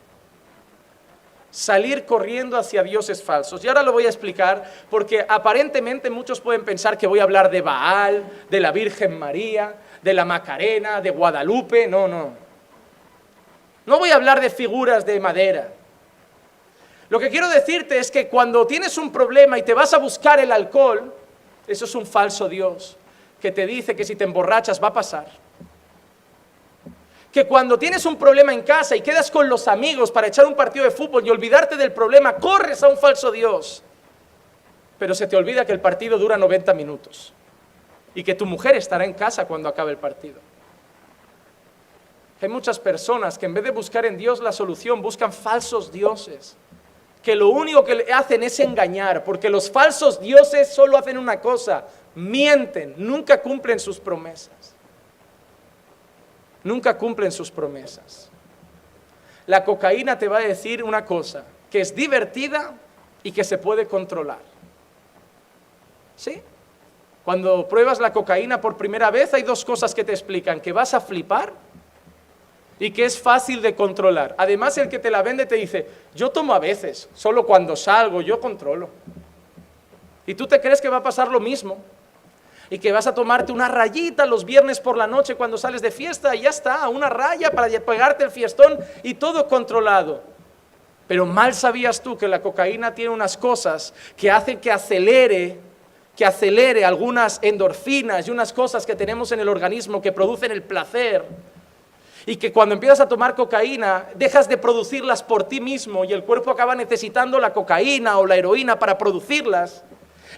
Salir corriendo hacia dioses falsos. Y ahora lo voy a explicar porque aparentemente muchos pueden pensar que voy a hablar de Baal, de la Virgen María, de la Macarena, de Guadalupe. No. No voy a hablar de figuras de madera. Lo que quiero decirte es que cuando tienes un problema y te vas a buscar el alcohol, eso es un falso Dios que te dice que si te emborrachas va a pasar. Que cuando tienes un problema en casa y quedas con los amigos para echar un partido de fútbol y olvidarte del problema, corres a un falso Dios. Pero se te olvida que el partido dura 90 minutos y que tu mujer estará en casa cuando acabe el partido. Hay muchas personas que en vez de buscar en Dios la solución, buscan falsos dioses, que lo único que hacen es engañar, porque los falsos dioses solo hacen una cosa: mienten, nunca cumplen sus promesas. Nunca cumplen sus promesas. La cocaína te va a decir una cosa, que es divertida y que se puede controlar. ¿Sí? Cuando pruebas la cocaína por primera vez, hay dos cosas que te explican: que vas a flipar y que es fácil de controlar. Además, el que te la vende te dice: yo tomo a veces, solo cuando salgo, yo controlo. Y tú te crees que va a pasar lo mismo, y que vas a tomarte una rayita los viernes por la noche cuando sales de fiesta, y ya está, una raya para pegarte el fiestón y todo controlado. Pero mal sabías tú que la cocaína tiene unas cosas que hacen que acelere algunas endorfinas y unas cosas que tenemos en el organismo que producen el placer. Y que cuando empiezas a tomar cocaína, dejas de producirlas por ti mismo y el cuerpo acaba necesitando la cocaína o la heroína para producirlas.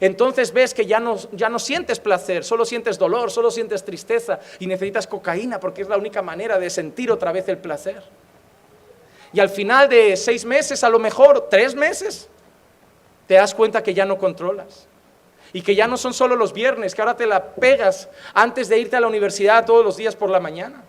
entonces ves que ya no sientes placer, solo sientes dolor, solo sientes tristeza y necesitas cocaína porque es la única manera de sentir otra vez el placer. Y al final de 6 meses, a lo mejor 3 meses, te das cuenta que ya no controlas. Y que ya no son solo los viernes, que ahora te la pegas antes de irte a la universidad todos los días por la mañana.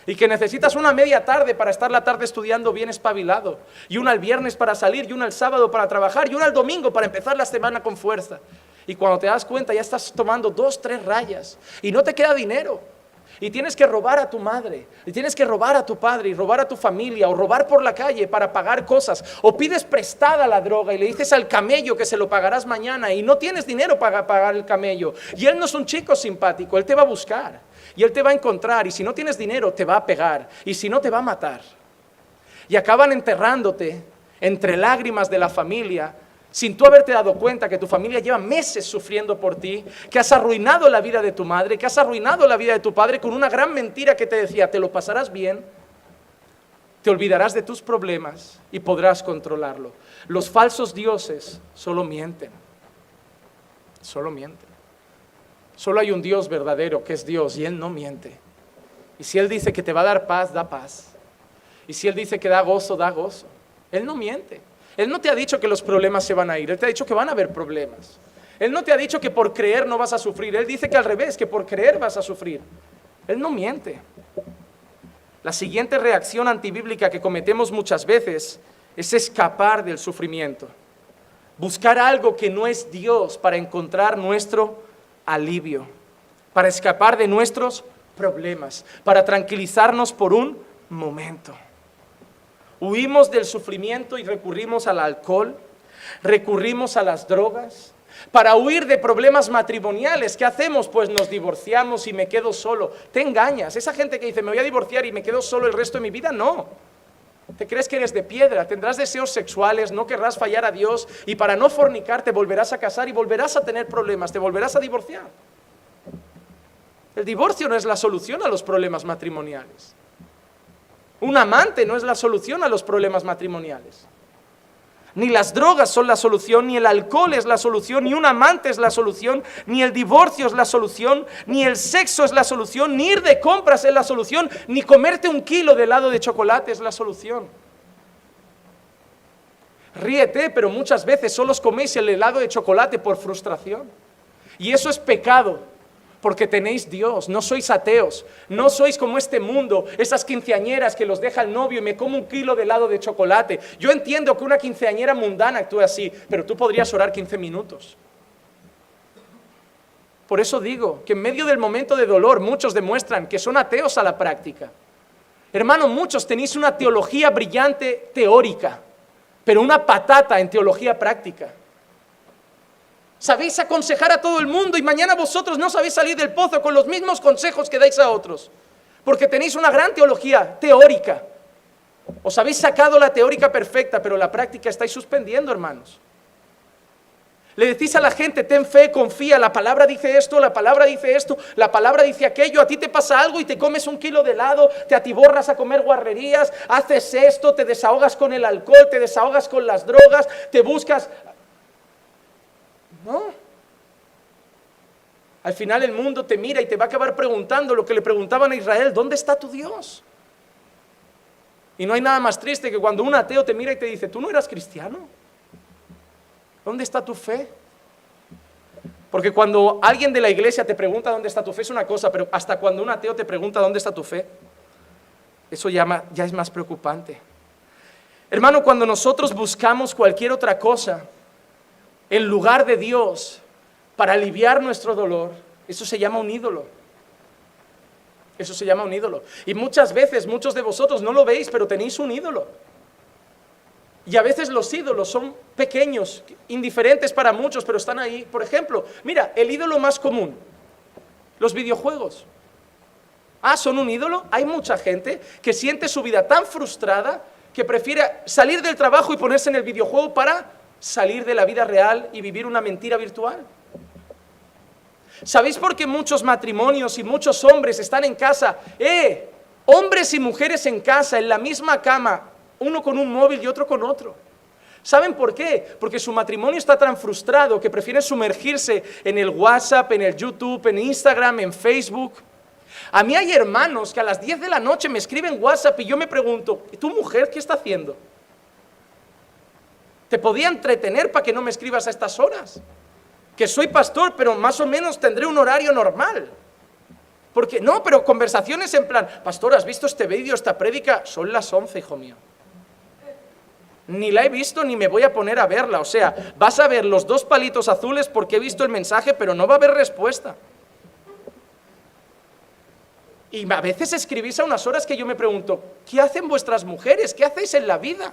Y que necesitas una media tarde para estar la tarde estudiando bien espabilado. Y una el viernes para salir, y una el sábado para trabajar, y una el domingo para empezar la semana con fuerza. Y cuando te das cuenta ya estás tomando 2, 3 rayas y no te queda dinero. Y tienes que robar a tu madre, y tienes que robar a tu padre, y robar a tu familia, o robar por la calle para pagar cosas, o pides prestada la droga y le dices al camello que se lo pagarás mañana y no tienes dinero para pagar el camello. Y él no es un chico simpático, él te va a buscar, y él te va a encontrar, y si no tienes dinero te va a pegar, y si no te va a matar. Y acaban enterrándote entre lágrimas de la familia, sin tú haberte dado cuenta que tu familia lleva meses sufriendo por ti, que has arruinado la vida de tu madre, que has arruinado la vida de tu padre con una gran mentira que te decía, te lo pasarás bien, te olvidarás de tus problemas y podrás controlarlo. Los falsos dioses solo mienten, solo mienten. Solo hay un Dios verdadero que es Dios y Él no miente. Y si Él dice que te va a dar paz, da paz. Y si Él dice que da gozo, da gozo. Él no miente. Él no te ha dicho que los problemas se van a ir, Él te ha dicho que van a haber problemas. Él no te ha dicho que por creer no vas a sufrir, Él dice que al revés, que por creer vas a sufrir. Él no miente. La siguiente reacción antibíblica que cometemos muchas veces es escapar del sufrimiento. Buscar algo que no es Dios para encontrar nuestro alivio, para escapar de nuestros problemas, para tranquilizarnos por un momento. Huimos del sufrimiento y recurrimos al alcohol, recurrimos a las drogas. Para huir de problemas matrimoniales, ¿qué hacemos? Pues nos divorciamos y me quedo solo. Te engañas. Esa gente que dice, me voy a divorciar y me quedo solo el resto de mi vida, no. Te crees que eres de piedra, tendrás deseos sexuales, no querrás fallar a Dios y para no fornicar te volverás a casar y volverás a tener problemas, te volverás a divorciar. El divorcio no es la solución a los problemas matrimoniales. Un amante no es la solución a los problemas matrimoniales. Ni las drogas son la solución, ni el alcohol es la solución, ni un amante es la solución, ni el divorcio es la solución, ni el sexo es la solución, ni ir de compras es la solución, ni comerte 1 kilo de helado de chocolate es la solución. Ríete, pero muchas veces solo os coméis el helado de chocolate por frustración. Y eso es pecado. Porque tenéis Dios, no sois ateos, no sois como este mundo, esas quinceañeras que los deja el novio y me como 1 kilo de helado de chocolate. Yo entiendo que una quinceañera mundana actúe así, pero tú podrías orar 15 minutos. Por eso digo que en medio del momento de dolor muchos demuestran que son ateos a la práctica. Hermano, muchos tenéis una teología brillante teórica, pero una patata en teología práctica. Sabéis aconsejar a todo el mundo y mañana vosotros no sabéis salir del pozo con los mismos consejos que dais a otros, porque tenéis una gran teología teórica. Os habéis sacado la teórica perfecta, pero la práctica estáis suspendiendo, hermanos. Le decís a la gente, ten fe, confía, la palabra dice esto, la palabra dice esto, la palabra dice aquello, a ti te pasa algo y te comes 1 kilo de helado, te atiborras a comer guarrerías, haces esto, te desahogas con el alcohol, te desahogas con las drogas, te buscas... No. Al final el mundo te mira y te va a acabar preguntando lo que le preguntaban a Israel, ¿dónde está tu Dios? Y no hay nada más triste que cuando un ateo te mira y te dice, ¿tú no eras cristiano? ¿Dónde está tu fe? Porque cuando alguien de la iglesia te pregunta dónde está tu fe es una cosa, pero hasta cuando un ateo te pregunta dónde está tu fe, eso ya es más preocupante. Hermano, cuando nosotros buscamos cualquier otra cosa en lugar de Dios para aliviar nuestro dolor, eso se llama un ídolo. Eso se llama un ídolo. Y muchas veces, muchos de vosotros no lo veis, pero tenéis un ídolo. Y a veces los ídolos son pequeños, indiferentes para muchos, pero están ahí. Por ejemplo, mira, el ídolo más común, los videojuegos. ¿Son un ídolo? Hay mucha gente que siente su vida tan frustrada que prefiere salir del trabajo y ponerse en el videojuego para salir de la vida real y vivir una mentira virtual. ¿Sabéis por qué muchos matrimonios y muchos hombres están en casa? Hombres y mujeres en casa, en la misma cama, uno con un móvil y otro con otro. ¿Saben por qué? Porque su matrimonio está tan frustrado que prefieren sumergirse en el WhatsApp, en el YouTube, en Instagram, en Facebook. A mí hay hermanos que a las 10 de la noche me escriben WhatsApp y yo me pregunto, ¿y tu mujer qué está haciendo? Te podía entretener para que no me escribas a estas horas. Que soy pastor, pero más o menos tendré un horario normal. Porque no, pero conversaciones en plan, pastor, ¿has visto este vídeo, esta prédica? Son las 11, hijo mío. Ni la he visto ni me voy a poner a verla. O sea, vas a ver los 2 palitos azules porque he visto el mensaje, pero no va a haber respuesta. Y a veces escribís a unas horas que yo me pregunto, ¿qué hacen vuestras mujeres? ¿Qué hacéis en la vida?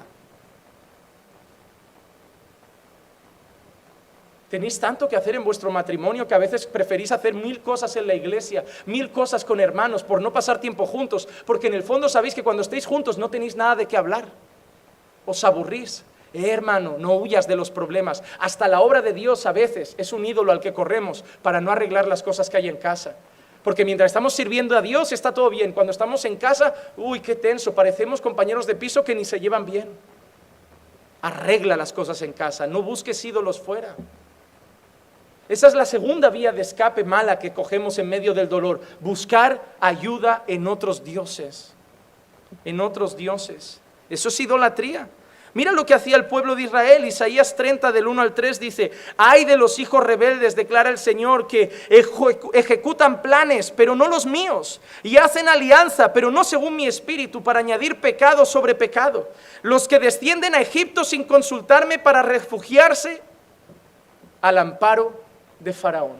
Tenéis tanto que hacer en vuestro matrimonio que a veces preferís hacer 1000 cosas en la iglesia, 1000 cosas con hermanos por no pasar tiempo juntos, porque en el fondo sabéis que cuando estéis juntos no tenéis nada de qué hablar. Os aburrís. Hermano, no huyas de los problemas. Hasta la obra de Dios a veces es un ídolo al que corremos para no arreglar las cosas que hay en casa. Porque mientras estamos sirviendo a Dios está todo bien. Cuando estamos en casa, uy, qué tenso, parecemos compañeros de piso que ni se llevan bien. Arregla las cosas en casa, no busques ídolos fuera. Esa es la segunda vía de escape mala que cogemos en medio del dolor. Buscar ayuda en otros dioses. En otros dioses. Eso es idolatría. Mira lo que hacía el pueblo de Israel. Isaías 30 del 1 al 3 dice: ay de los hijos rebeldes, declara el Señor, que ejecutan planes, pero no los míos, y hacen alianza, pero no según mi espíritu, para añadir pecado sobre pecado. Los que descienden a Egipto sin consultarme para refugiarse al amparo de Faraón.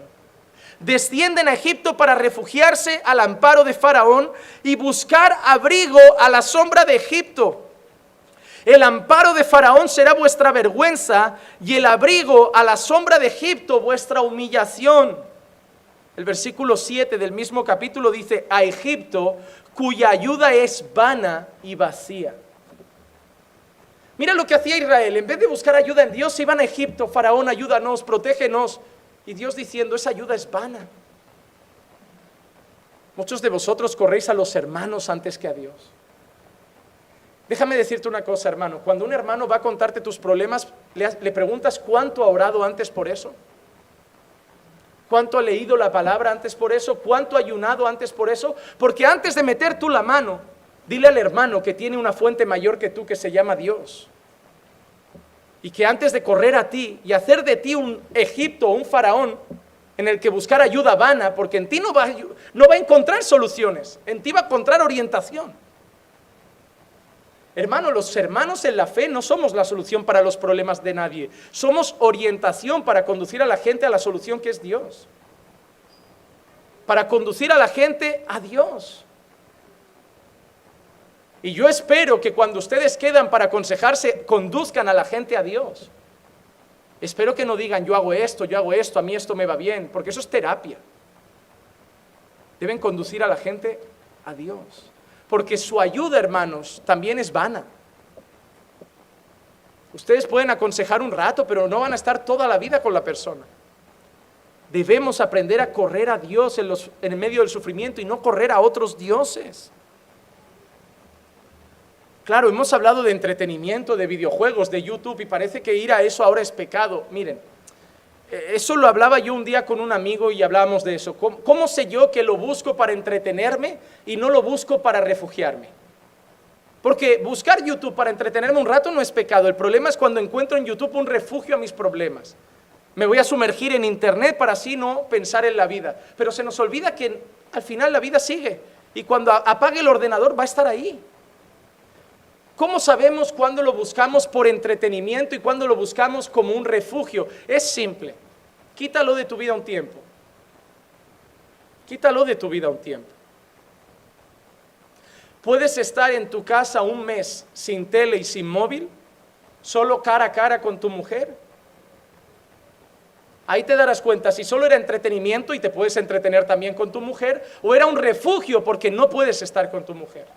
Descienden a Egipto para refugiarse al amparo de Faraón y buscar abrigo a la sombra de Egipto. El amparo de Faraón será vuestra vergüenza y el abrigo a la sombra de Egipto vuestra humillación. El versículo 7 del mismo capítulo dice: a Egipto, cuya ayuda es vana y vacía. Mira lo que hacía Israel. En vez de buscar ayuda en Dios, se iban a Egipto. Faraón, ayúdanos, protégenos. Y Dios diciendo: esa ayuda es vana. Muchos de vosotros corréis a los hermanos antes que a Dios. Déjame decirte una cosa, hermano. Cuando un hermano va a contarte tus problemas, le preguntas cuánto ha orado antes por eso. ¿Cuánto ha leído la palabra antes por eso? ¿Cuánto ha ayunado antes por eso? Porque antes de meter tú la mano, dile al hermano que tiene una fuente mayor que tú, que se llama Dios. Y que antes de correr a ti y hacer de ti un Egipto o un faraón en el que buscar ayuda vana, porque en ti no va a encontrar soluciones, en ti va a encontrar orientación. Hermano, los hermanos en la fe no somos la solución para los problemas de nadie. Somos orientación para conducir a la gente a la solución que es Dios. Para conducir a la gente a Dios. Y yo espero que cuando ustedes quedan para aconsejarse, conduzcan a la gente a Dios. Espero que no digan: yo hago esto, a mí esto me va bien, porque eso es terapia. Deben conducir a la gente a Dios. Porque su ayuda, hermanos, también es vana. Ustedes pueden aconsejar un rato, pero no van a estar toda la vida con la persona. Debemos aprender a correr a Dios en el medio del sufrimiento y no correr a otros dioses. Claro, hemos hablado de entretenimiento, de videojuegos, de YouTube, y parece que ir a eso ahora es pecado. Miren, eso lo hablaba yo un día con un amigo y hablábamos de eso. ¿Cómo sé yo que lo busco para entretenerme y no lo busco para refugiarme? Porque buscar YouTube para entretenerme un rato no es pecado. El problema es cuando encuentro en YouTube un refugio a mis problemas. Me voy a sumergir en internet para así no pensar en la vida. Pero se nos olvida que al final la vida sigue. Y cuando apague el ordenador va a estar ahí. ¿Cómo sabemos cuándo lo buscamos por entretenimiento y cuándo lo buscamos como un refugio? Es simple. Quítalo de tu vida un tiempo. Quítalo de tu vida un tiempo. Puedes estar en tu casa un mes sin tele y sin móvil, solo cara a cara con tu mujer. Ahí te darás cuenta si solo era entretenimiento y te puedes entretener también con tu mujer, o era un refugio porque no puedes estar con tu mujer.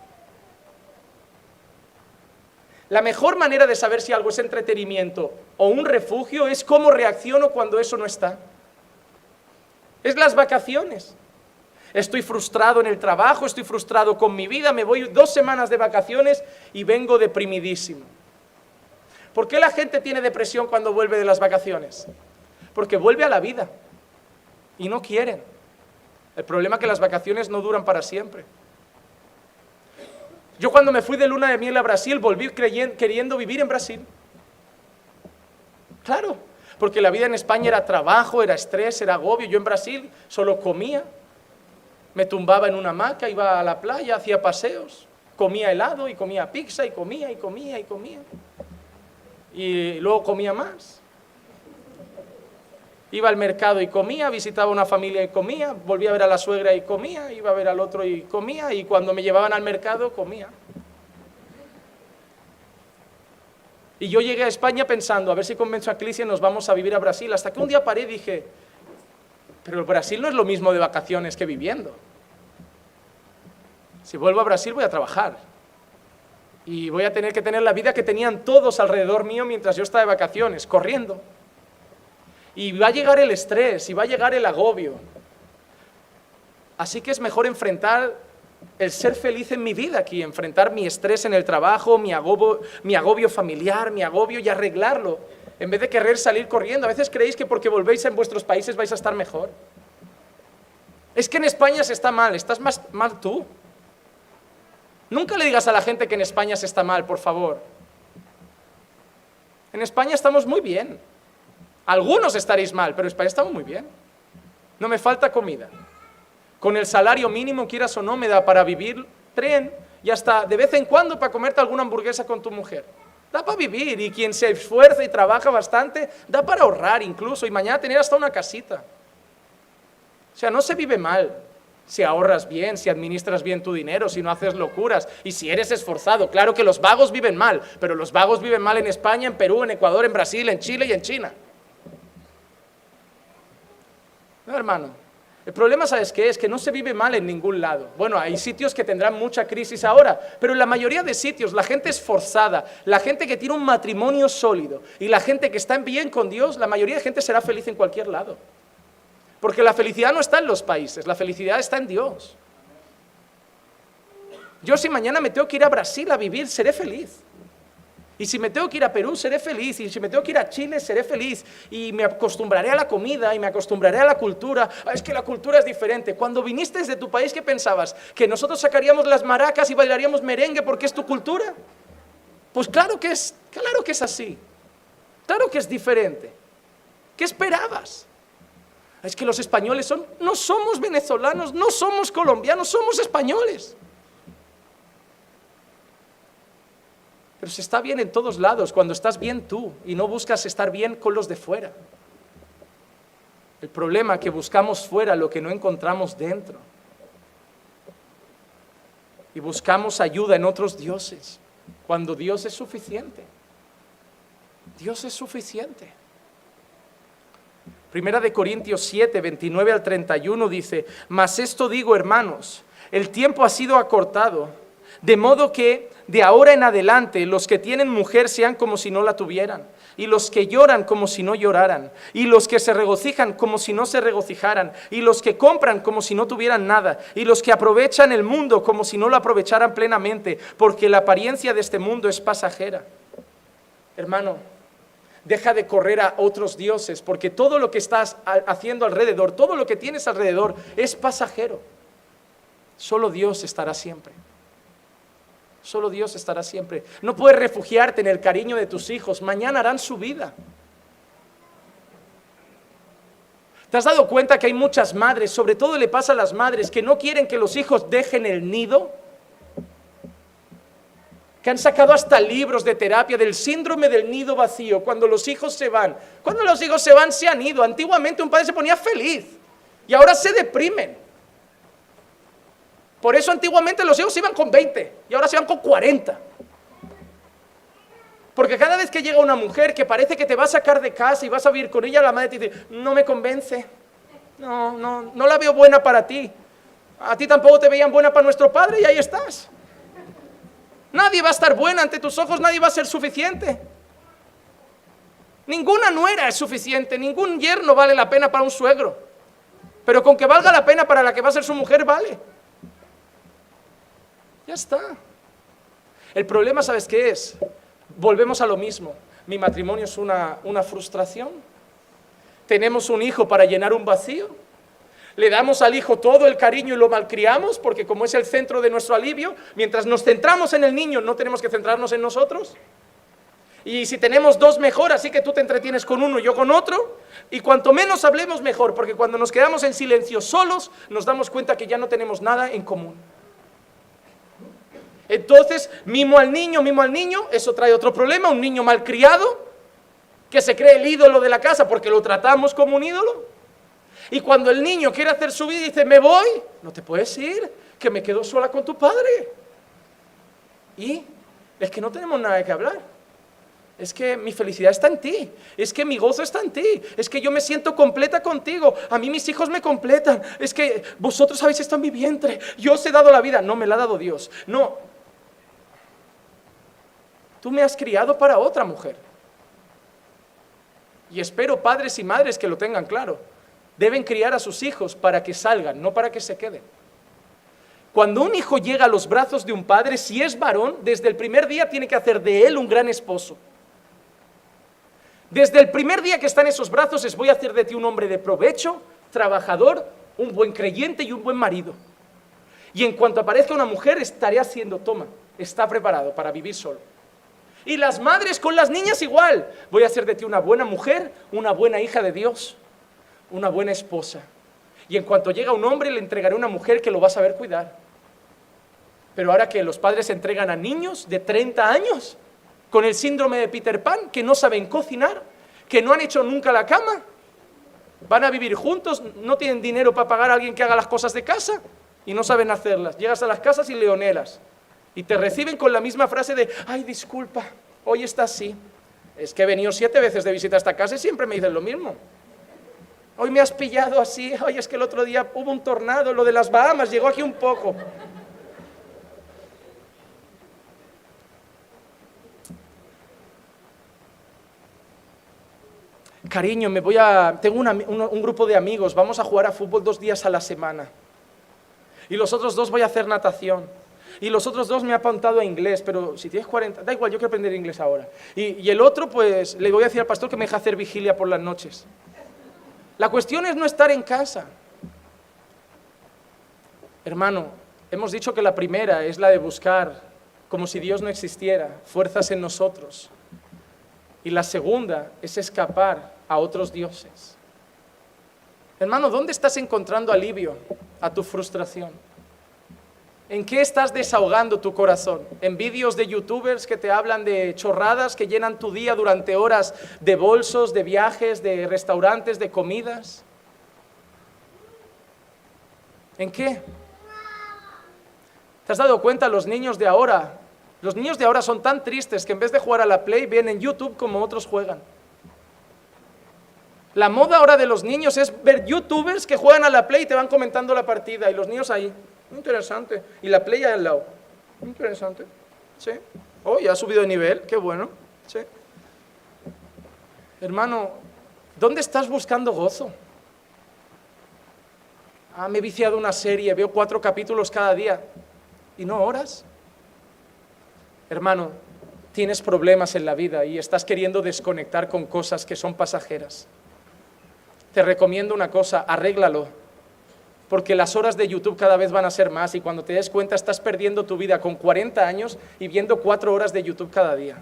La mejor manera de saber si algo es entretenimiento o un refugio es cómo reacciono cuando eso no está. Es las vacaciones. Estoy frustrado en el trabajo, estoy frustrado con mi vida, me voy 2 semanas de vacaciones y vengo deprimidísimo. ¿Por qué la gente tiene depresión cuando vuelve de las vacaciones? Porque vuelve a la vida y no quieren. El problema es que las vacaciones no duran para siempre. Yo cuando me fui de luna de miel a Brasil, volví queriendo vivir en Brasil. Claro, porque la vida en España era trabajo, era estrés, era agobio. Yo en Brasil solo comía, me tumbaba en una hamaca, iba a la playa, hacía paseos, comía helado y comía pizza y comía y comía y comía. Y luego comía más. Iba al mercado y comía, visitaba una familia y comía, volvía a ver a la suegra y comía, iba a ver al otro y comía, y cuando me llevaban al mercado comía. Y yo llegué a España pensando, a ver si convenzo a Clicia y nos vamos a vivir a Brasil, hasta que un día paré y dije, pero Brasil no es lo mismo de vacaciones que viviendo. Si vuelvo a Brasil voy a trabajar. Y voy a tener que tener la vida que tenían todos alrededor mío mientras yo estaba de vacaciones, corriendo. Y va a llegar el estrés, y va a llegar el agobio. Así que es mejor enfrentar el ser feliz en mi vida aquí, enfrentar mi estrés en el trabajo, mi agobio familiar, mi agobio y arreglarlo, en vez de querer salir corriendo. A veces creéis que porque volvéis en vuestros países vais a estar mejor. Es que en España se está mal, estás más mal tú. Nunca le digas a la gente que en España se está mal, por favor. En España estamos muy bien. Algunos estaréis mal, pero en España estamos muy bien. No me falta comida. Con el salario mínimo, quieras o no, me da para vivir tren y hasta de vez en cuando para comerte alguna hamburguesa con tu mujer. Da para vivir, y quien se esfuerza y trabaja bastante, da para ahorrar incluso, y mañana tener hasta una casita. O sea, no se vive mal si ahorras bien, si administras bien tu dinero, si no haces locuras y si eres esforzado. Claro que los vagos viven mal, pero los vagos viven mal en España, en Perú, en Ecuador, en Brasil, en Chile y en China. No, hermano, el problema, ¿sabes qué? Es que no se vive mal en ningún lado. Bueno, hay sitios que tendrán mucha crisis ahora, pero en la mayoría de sitios la gente esforzada, la gente que tiene un matrimonio sólido y la gente que está bien con Dios, la mayoría de gente será feliz en cualquier lado. Porque la felicidad no está en los países, la felicidad está en Dios. Yo si mañana me tengo que ir a Brasil a vivir, seré feliz. Y si me tengo que ir a Perú, seré feliz. Y si me tengo que ir a Chile, seré feliz. Y me acostumbraré a la comida y me acostumbraré a la cultura. Es que la cultura es diferente. Cuando viniste de tu país, ¿qué pensabas? ¿Que nosotros sacaríamos las maracas y bailaríamos merengue porque es tu cultura? Pues claro que es así. Claro que es diferente. ¿Qué esperabas? Es que los españoles no somos venezolanos, no somos colombianos, somos españoles. Pero se está bien en todos lados, cuando estás bien tú y no buscas estar bien con los de fuera. El problema es que buscamos fuera lo que no encontramos dentro. Y buscamos ayuda en otros dioses, cuando Dios es suficiente. Dios es suficiente. Primera de Corintios 7, 29 al 31 dice, mas esto digo, hermanos, el tiempo ha sido acortado, de modo que de ahora en adelante los que tienen mujer sean como si no la tuvieran, y los que lloran como si no lloraran, y los que se regocijan como si no se regocijaran, y los que compran como si no tuvieran nada, y los que aprovechan el mundo como si no lo aprovecharan plenamente, porque la apariencia de este mundo es pasajera. Hermano, deja de correr a otros dioses, porque todo lo que estás haciendo alrededor, todo lo que tienes alrededor es pasajero. Solo Dios estará siempre. Solo Dios estará siempre. No puedes refugiarte en el cariño de tus hijos. Mañana harán su vida. ¿Te has dado cuenta que hay muchas madres, sobre todo le pasa a las madres, que no quieren que los hijos dejen el nido? Que han sacado hasta libros de terapia del síndrome del nido vacío, cuando los hijos se van. Cuando los hijos se van, se han ido. Antiguamente un padre se ponía feliz y ahora se deprimen. Por eso antiguamente los hijos se iban con 20 y ahora se van con 40. Porque cada vez que llega una mujer que parece que te va a sacar de casa y vas a vivir con ella, la madre te dice, no me convence, no la veo buena para ti. A ti tampoco te veían buena para nuestro padre y ahí estás. Nadie va a estar buena ante tus ojos, nadie va a ser suficiente. Ninguna nuera es suficiente, ningún yerno vale la pena para un suegro. Pero con que valga la pena para la que va a ser su mujer, vale. Ya está. El problema, ¿sabes qué es? Volvemos a lo mismo. mi matrimonio es una frustración. Tenemos un hijo para llenar un vacío. Le damos al hijo todo el cariño y lo malcriamos porque como es el centro de nuestro alivio, mientras nos centramos en el niño, no tenemos que centrarnos en nosotros. Y si tenemos dos, mejor, así que tú te entretienes con uno y yo con otro. Y cuanto menos hablemos, mejor, porque cuando nos quedamos en silencio solos, nos damos cuenta que ya no tenemos nada en común. Entonces, mimo al niño, eso trae otro problema, un niño malcriado, que se cree el ídolo de la casa porque lo tratamos como un ídolo. Y cuando el niño quiere hacer su vida y dice, me voy, no te puedes ir, que me quedo sola con tu padre. Y es que no tenemos nada de qué hablar. Es que mi felicidad está en ti, es que mi gozo está en ti, es que yo me siento completa contigo, a mí mis hijos me completan, es que vosotros habéis estado en mi vientre, yo os he dado la vida, no me la ha dado Dios, no. Tú me has criado para otra mujer. Y espero padres y madres que lo tengan claro. Deben criar a sus hijos para que salgan, no para que se queden. Cuando un hijo llega a los brazos de un padre, si es varón, desde el primer día tiene que hacer de él un gran esposo. Desde el primer día que está en esos brazos es voy a hacer de ti un hombre de provecho, trabajador, un buen creyente y un buen marido. Y en cuanto aparezca una mujer estaré haciendo, toma, está preparado para vivir solo. Y las madres con las niñas igual, voy a hacer de ti una buena mujer, una buena hija de Dios, una buena esposa. Y en cuanto llega un hombre le entregaré una mujer que lo va a saber cuidar. Pero ahora que los padres entregan a niños de 30 años, con el síndrome de Peter Pan, que no saben cocinar, que no han hecho nunca la cama, van a vivir juntos, no tienen dinero para pagar a alguien que haga las cosas de casa y no saben hacerlas. Llegas a las casas y leonelas y te reciben con la misma frase de, ay, disculpa, hoy está así. Es que he venido 7 veces de visita a esta casa y siempre me dicen lo mismo. Hoy me has pillado así, oye, es que el otro día hubo un tornado, lo de las Bahamas, llegó aquí un poco. Cariño, tengo un grupo de amigos, vamos a jugar a fútbol 2 días a la semana. Y los otros 2 voy a hacer natación. Y los otros 2 me he apuntado a inglés, pero si tienes 40, da igual, yo quiero aprender inglés ahora. Y el otro, pues, le voy a decir al pastor que me deje hacer vigilia por las noches. La cuestión es no estar en casa. Hermano, hemos dicho que la primera es la de buscar, como si Dios no existiera, fuerzas en nosotros. Y la segunda es escapar a otros dioses. Hermano, ¿dónde estás encontrando alivio a tu frustración? ¿En qué estás desahogando tu corazón? ¿En vídeos de youtubers que te hablan de chorradas que llenan tu día durante horas de bolsos, de viajes, de restaurantes, de comidas? ¿En qué? ¿Te has dado cuenta los niños de ahora? Los niños de ahora son tan tristes que en vez de jugar a la Play ven en YouTube como otros juegan. La moda ahora de los niños es ver youtubers que juegan a la Play y te van comentando la partida y los niños ahí. Interesante. Y la Play ahí al lado. Interesante. Sí. Oh, ya ha subido de nivel. Qué bueno. Sí. Hermano, ¿dónde estás buscando gozo? Me he viciado una serie, veo 4 capítulos cada día. ¿Y no oras? Hermano, tienes problemas en la vida y estás queriendo desconectar con cosas que son pasajeras. Te recomiendo una cosa, arréglalo. Porque las horas de YouTube cada vez van a ser más y cuando te des cuenta estás perdiendo tu vida con 40 años y viendo 4 horas de YouTube cada día.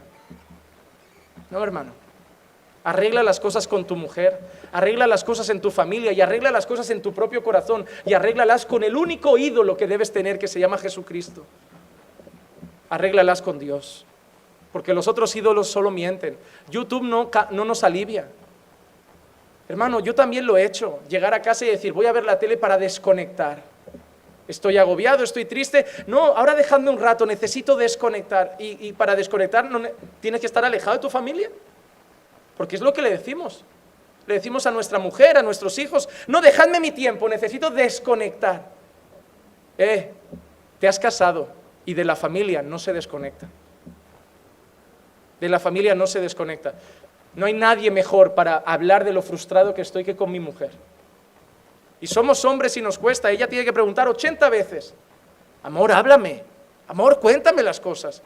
No, hermano. Arregla las cosas con tu mujer, arregla las cosas en tu familia y arregla las cosas en tu propio corazón y arréglalas con el único ídolo que debes tener que se llama Jesucristo. Arréglalas con Dios, porque los otros ídolos solo mienten. YouTube no nos alivia. Hermano, yo también lo he hecho, llegar a casa y decir, voy a ver la tele para desconectar. Estoy agobiado, estoy triste. No, ahora dejadme un rato, necesito desconectar. Y para desconectar tienes que estar alejado de tu familia. Porque es lo que le decimos. Le decimos a nuestra mujer, a nuestros hijos, no, dejadme mi tiempo, necesito desconectar. Te has casado y de la familia no se desconecta. De la familia no se desconecta. No hay nadie mejor para hablar de lo frustrado que estoy que con mi mujer. Y somos hombres y nos cuesta. Ella tiene que preguntar 80 veces. Amor, háblame. Amor, cuéntame las cosas.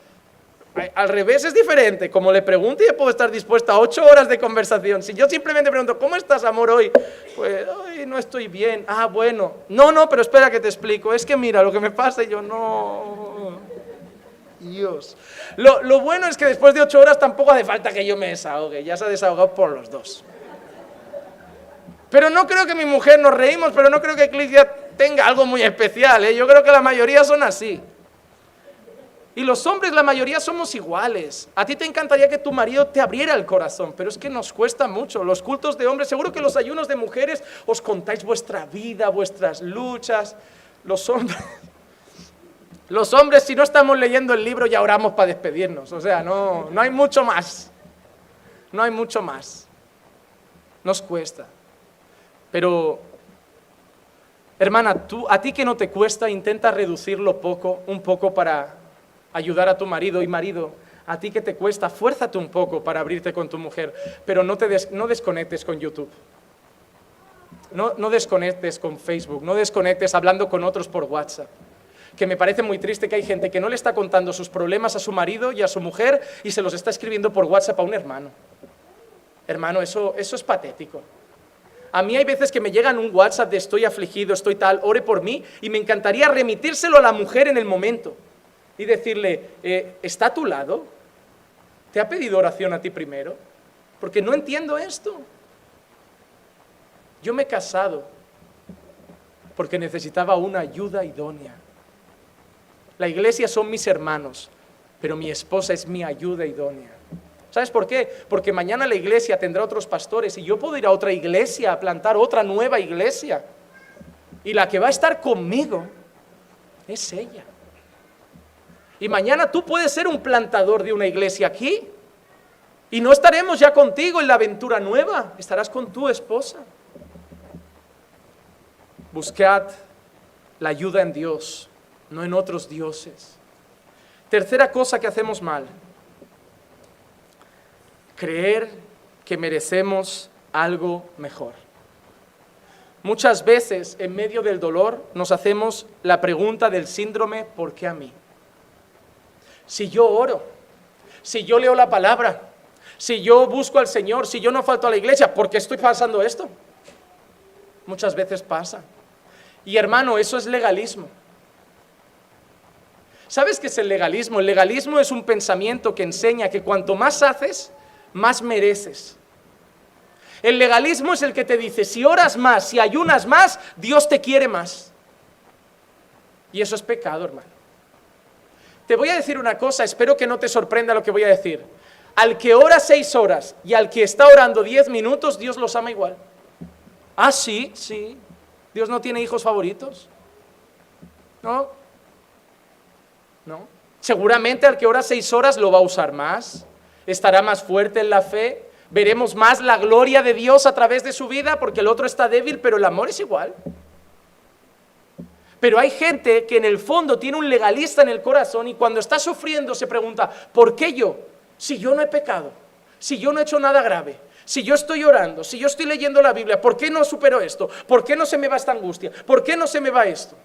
Al revés es diferente. Como le pregunto, yo puedo estar dispuesta a 8 horas de conversación. Si yo simplemente pregunto, ¿cómo estás, amor, hoy? Pues, hoy no estoy bien. Ah, bueno. No, pero espera que te explico. Es que mira, lo que me pasa y yo no... Dios. Lo bueno es que después de 8 horas tampoco hace falta que yo me desahogue. Ya se ha desahogado por los dos. Pero no creo que mi mujer, nos reímos, pero no creo que Eclesia tenga algo muy especial, ¿eh? Yo creo que la mayoría son así. Y los hombres, la mayoría somos iguales. A ti te encantaría que tu marido te abriera el corazón, pero es que nos cuesta mucho. Los cultos de hombres, seguro que los ayunos de mujeres os contáis vuestra vida, vuestras luchas. Los hombres, si no estamos leyendo el libro, ya oramos para despedirnos. O sea, no hay mucho más. No hay mucho más. Nos cuesta. Pero, hermana, a ti que no te cuesta, intenta reducirlo un poco para ayudar a tu marido. Y marido, a ti que te cuesta, fuérzate un poco para abrirte con tu mujer, pero no desconectes con YouTube. No desconectes con Facebook, no desconectes hablando con otros por WhatsApp. Que me parece muy triste que hay gente que no le está contando sus problemas a su marido y a su mujer y se los está escribiendo por WhatsApp a un hermano. Hermano, eso es patético. A mí hay veces que me llegan un WhatsApp de estoy afligido, estoy tal, ore por mí, y me encantaría remitírselo a la mujer en el momento y decirle, ¿está a tu lado? ¿Te ha pedido oración a ti primero? Porque no entiendo esto. Yo me he casado porque necesitaba una ayuda idónea. La iglesia son mis hermanos, pero mi esposa es mi ayuda idónea. ¿Sabes por qué? Porque mañana la iglesia tendrá otros pastores y yo puedo ir a otra iglesia a plantar otra nueva iglesia. Y la que va a estar conmigo es ella. Y mañana tú puedes ser un plantador de una iglesia aquí. Y no estaremos ya contigo en la aventura nueva, estarás con tu esposa. Buscad la ayuda en Dios, no en otros dioses. Tercera cosa que hacemos mal: creer que merecemos algo mejor. Muchas veces, en medio del dolor, nos hacemos la pregunta del síndrome ¿por qué a mí? Si yo oro, si yo leo la palabra, si yo busco al Señor, si yo no falto a la iglesia, ¿por qué estoy pasando esto? Muchas veces pasa. Y hermano, eso es legalismo. ¿Sabes qué es el legalismo? El legalismo es un pensamiento que enseña que cuanto más haces, más mereces. El legalismo es el que te dice, si oras más, si ayunas más, Dios te quiere más. Y eso es pecado, hermano. Te voy a decir una cosa, espero que no te sorprenda lo que voy a decir. Al que ora 6 horas y al que está orando 10 minutos, Dios los ama igual. Ah, sí. Dios no tiene hijos favoritos. No. Seguramente al que ora 6 horas lo va a usar más, estará más fuerte en la fe, veremos más la gloria de Dios a través de su vida porque el otro está débil, pero el amor es igual. Pero hay gente que en el fondo tiene un legalista en el corazón y cuando está sufriendo se pregunta, ¿por qué yo? Si yo no he pecado, si yo no he hecho nada grave, si yo estoy orando, si yo estoy leyendo la Biblia, ¿por qué no supero esto? ¿Por qué no se me va esta angustia? ¿Por qué no se me va esto?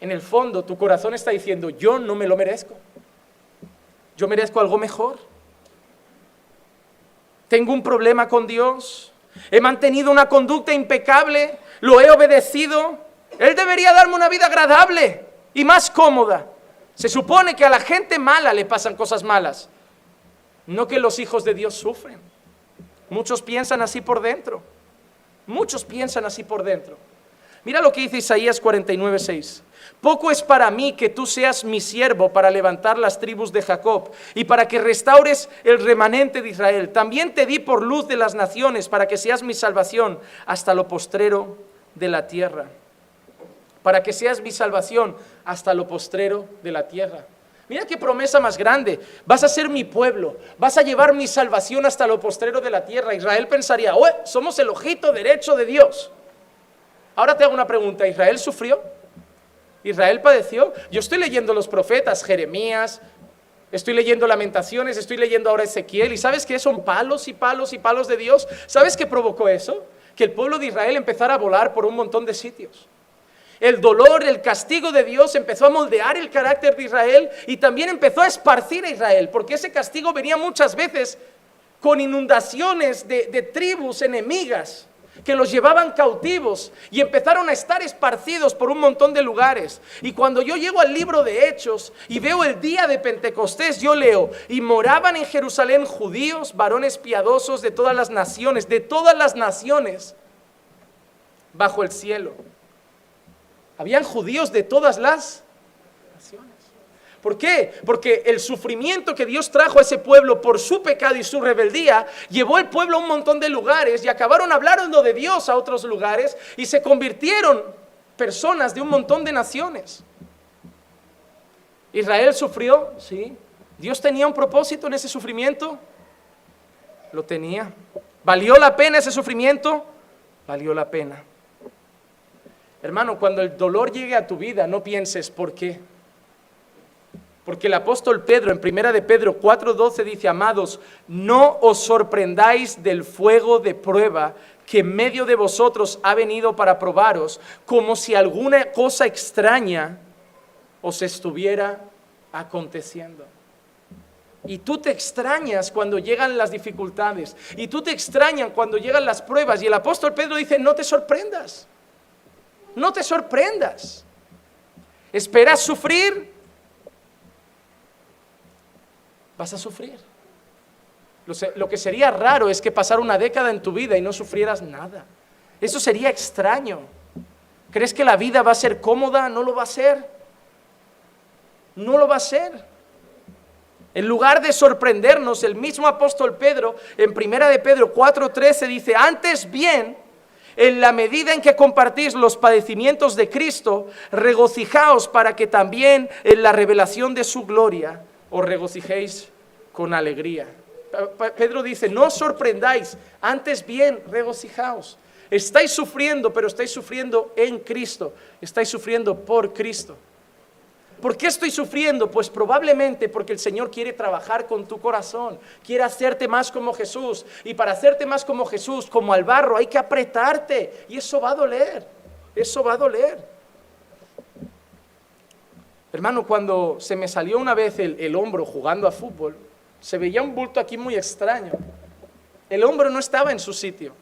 En el fondo tu corazón está diciendo, yo no me lo merezco. Yo merezco algo mejor. Tengo un problema con Dios. He mantenido una conducta impecable. Lo he obedecido. Él debería darme una vida agradable y más cómoda. Se supone que a la gente mala le pasan cosas malas. No que los hijos de Dios sufren. Muchos piensan así por dentro. Muchos piensan así por dentro. Mira lo que dice Isaías 49:6. Poco es para mí que tú seas mi siervo para levantar las tribus de Jacob y para que restaures el remanente de Israel. También te di por luz de las naciones para que seas mi salvación hasta lo postrero de la tierra. Para que seas mi salvación hasta lo postrero de la tierra. Mira qué promesa más grande. Vas a ser mi pueblo, vas a llevar mi salvación hasta lo postrero de la tierra. Israel pensaría, somos el ojito derecho de Dios. Ahora te hago una pregunta, ¿Israel sufrió? ¿Israel padeció? Yo estoy leyendo los profetas, Jeremías, estoy leyendo Lamentaciones, estoy leyendo ahora Ezequiel, y ¿sabes qué? Son palos y palos y palos de Dios. ¿Sabes qué provocó eso? Que el pueblo de Israel empezara a volar por un montón de sitios. El dolor, el castigo de Dios empezó a moldear el carácter de Israel y también empezó a esparcir a Israel, porque ese castigo venía muchas veces con inundaciones de tribus enemigas que los llevaban cautivos y empezaron a estar esparcidos por un montón de lugares. Y cuando yo llego al libro de Hechos y veo el día de Pentecostés, yo leo: y moraban en Jerusalén judíos, varones piadosos de todas las naciones bajo el cielo. Habían judíos de todas las naciones. ¿Por qué? Porque el sufrimiento que Dios trajo a ese pueblo por su pecado y su rebeldía llevó al pueblo a un montón de lugares y acabaron hablando de Dios a otros lugares y se convirtieron personas de un montón de naciones. ¿Israel sufrió? Sí. ¿Dios tenía un propósito en ese sufrimiento? Lo tenía. ¿Valió la pena ese sufrimiento? Valió la pena. Hermano, cuando el dolor llegue a tu vida, no pienses ¿por qué? Porque el apóstol Pedro, en 1 de Pedro 4:12 dice: amados, no os sorprendáis del fuego de prueba que en medio de vosotros ha venido para probaros, como si alguna cosa extraña os estuviera aconteciendo. Y tú te extrañas cuando llegan las dificultades, y tú te extrañas cuando llegan las pruebas, y el apóstol Pedro dice: no te sorprendas. No te sorprendas. ¿Esperas sufrir? Vas a sufrir. Lo que sería raro es que pasara una década en tu vida y no sufrieras nada. Eso sería extraño. ¿Crees que la vida va a ser cómoda? No lo va a ser. No lo va a ser. En lugar de sorprendernos, el mismo apóstol Pedro, en 1 de Pedro 4:13 dice: antes bien, en la medida en que compartís los padecimientos de Cristo, regocijaos para que también en la revelación de su gloria os regocijéis con alegría. Pedro dice: no os sorprendáis, antes bien regocijaos. Estáis sufriendo, pero estáis sufriendo en Cristo, estáis sufriendo por Cristo. ¿Por qué estoy sufriendo? Pues probablemente porque el Señor quiere trabajar con tu corazón, quiere hacerte más como Jesús. Y para hacerte más como Jesús, como al barro, hay que apretarte. Y eso va a doler, eso va a doler. Hermano, cuando se me salió una vez el hombro jugando a fútbol, se veía un bulto aquí muy extraño. El hombro no estaba en su sitio.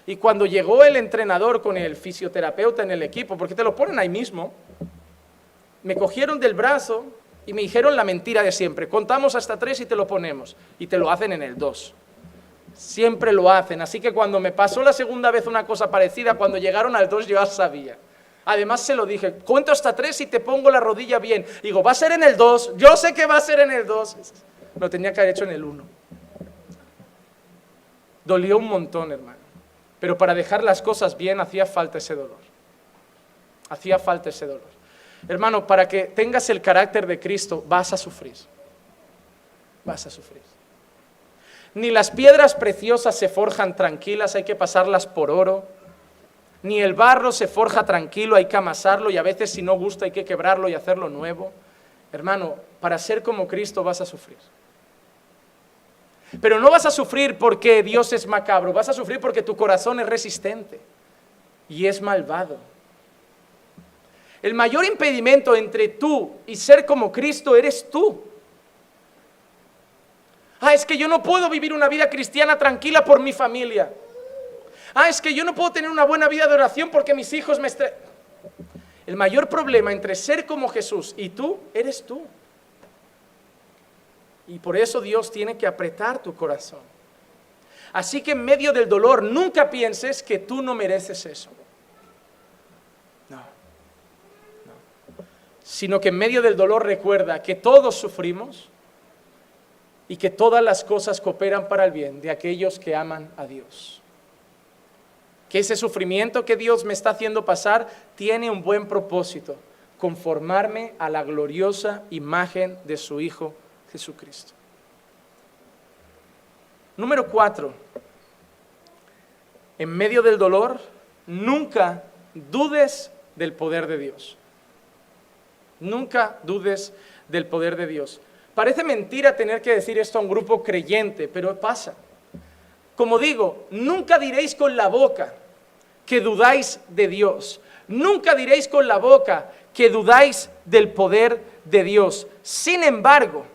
Y cuando llegó el entrenador con el fisioterapeuta en el equipo, porque te lo ponen ahí mismo, me cogieron del brazo y me dijeron la mentira de siempre: contamos hasta 3 y te lo ponemos. Y te lo hacen en el 2. Siempre lo hacen. Así que cuando me pasó la segunda vez una cosa parecida, cuando llegaron al 2 yo ya sabía. Además se lo dije: cuento hasta 3 y te pongo la rodilla bien. Digo: va a ser en el 2, yo sé que va a ser en el 2. Lo tenía que haber hecho en el 1. Dolió un montón, hermano. Pero para dejar las cosas bien hacía falta ese dolor. Hacía falta ese dolor. Hermano, para que tengas el carácter de Cristo, vas a sufrir. Vas a sufrir. Ni las piedras preciosas se forjan tranquilas, hay que pasarlas por oro. Ni el barro se forja tranquilo, hay que amasarlo, y a veces si no gusta hay que quebrarlo y hacerlo nuevo. Hermano, para ser como Cristo vas a sufrir. Pero no vas a sufrir porque Dios es macabro, vas a sufrir porque tu corazón es resistente y es malvado. El mayor impedimento entre tú y ser como Cristo eres tú. Es que yo no puedo vivir una vida cristiana tranquila por mi familia. Es que yo no puedo tener una buena vida de oración porque mis hijos me estresan. El mayor problema entre ser como Jesús y tú, eres tú. Y por eso Dios tiene que apretar tu corazón. Así que en medio del dolor, nunca pienses que tú no mereces eso. Sino que en medio del dolor recuerda que todos sufrimos y que todas las cosas cooperan para el bien de aquellos que aman a Dios. Que ese sufrimiento que Dios me está haciendo pasar tiene un buen propósito: conformarme a la gloriosa imagen de su Hijo Jesucristo. Número 4. En medio del dolor, nunca dudes del poder de Dios. Nunca dudes del poder de Dios. Parece mentira tener que decir esto a un grupo creyente, pero pasa. Como digo, nunca diréis con la boca que dudáis de Dios. Nunca diréis con la boca que dudáis del poder de Dios. Sin embargo,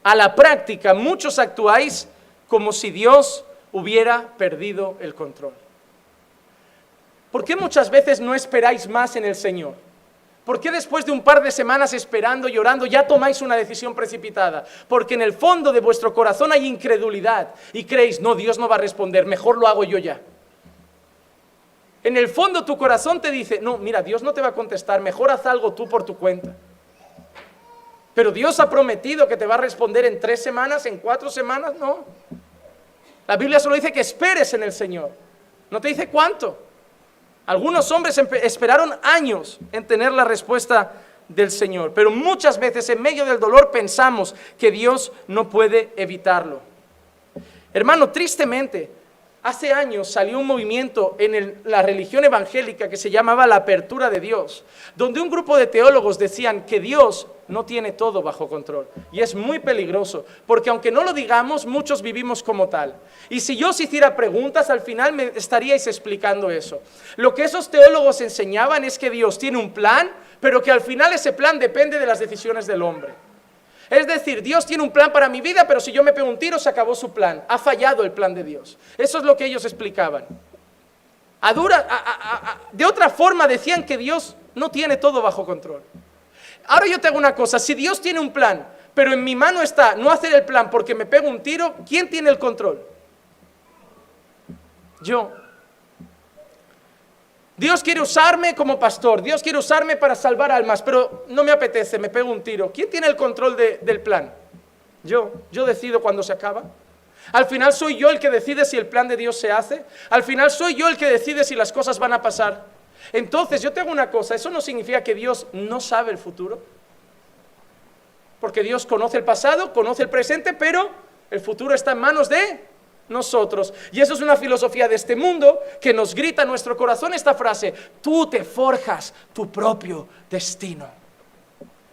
a la práctica muchos actuáis como si Dios hubiera perdido el control. ¿Por qué muchas veces no esperáis más en el Señor? ¿Por qué después de un par de semanas esperando, llorando, ya tomáis una decisión precipitada? Porque en el fondo de vuestro corazón hay incredulidad y creéis, no, Dios no va a responder, mejor lo hago yo ya. En el fondo tu corazón te dice, no, mira, Dios no te va a contestar, mejor haz algo tú por tu cuenta. Pero Dios ha prometido que te va a responder en 3 semanas, en 4 semanas, no. La Biblia solo dice que esperes en el Señor, no te dice cuánto. Algunos hombres esperaron años en tener la respuesta del Señor, pero muchas veces en medio del dolor pensamos que Dios no puede evitarlo. Hermano, tristemente, hace años salió un movimiento en la religión evangélica que se llamaba la apertura de Dios, donde un grupo de teólogos decían que Dios no tiene todo bajo control. Y es muy peligroso, porque aunque no lo digamos, muchos vivimos como tal. Y si yo os hiciera preguntas, al final me estaríais explicando eso. Lo que esos teólogos enseñaban es que Dios tiene un plan, pero que al final ese plan depende de las decisiones del hombre. Es decir, Dios tiene un plan para mi vida, pero si yo me pego un tiro, se acabó su plan. Ha fallado el plan de Dios. Eso es lo que ellos explicaban. De otra forma decían que Dios no tiene todo bajo control. Ahora yo te hago una cosa, si Dios tiene un plan, pero en mi mano está no hacer el plan porque me pego un tiro, ¿quién tiene el control? Yo. Dios quiere usarme como pastor, Dios quiere usarme para salvar almas, pero no me apetece, me pego un tiro. ¿Quién tiene el control del plan? Yo decido cuándo se acaba. Al final soy yo el que decide si el plan de Dios se hace. Al final soy yo el que decide si las cosas van a pasar. Entonces yo te hago una cosa, eso no significa que Dios no sabe el futuro. Porque Dios conoce el pasado, conoce el presente, pero el futuro está en manos de nosotros. Y eso es una filosofía de este mundo que nos grita en nuestro corazón esta frase: tú te forjas tu propio destino.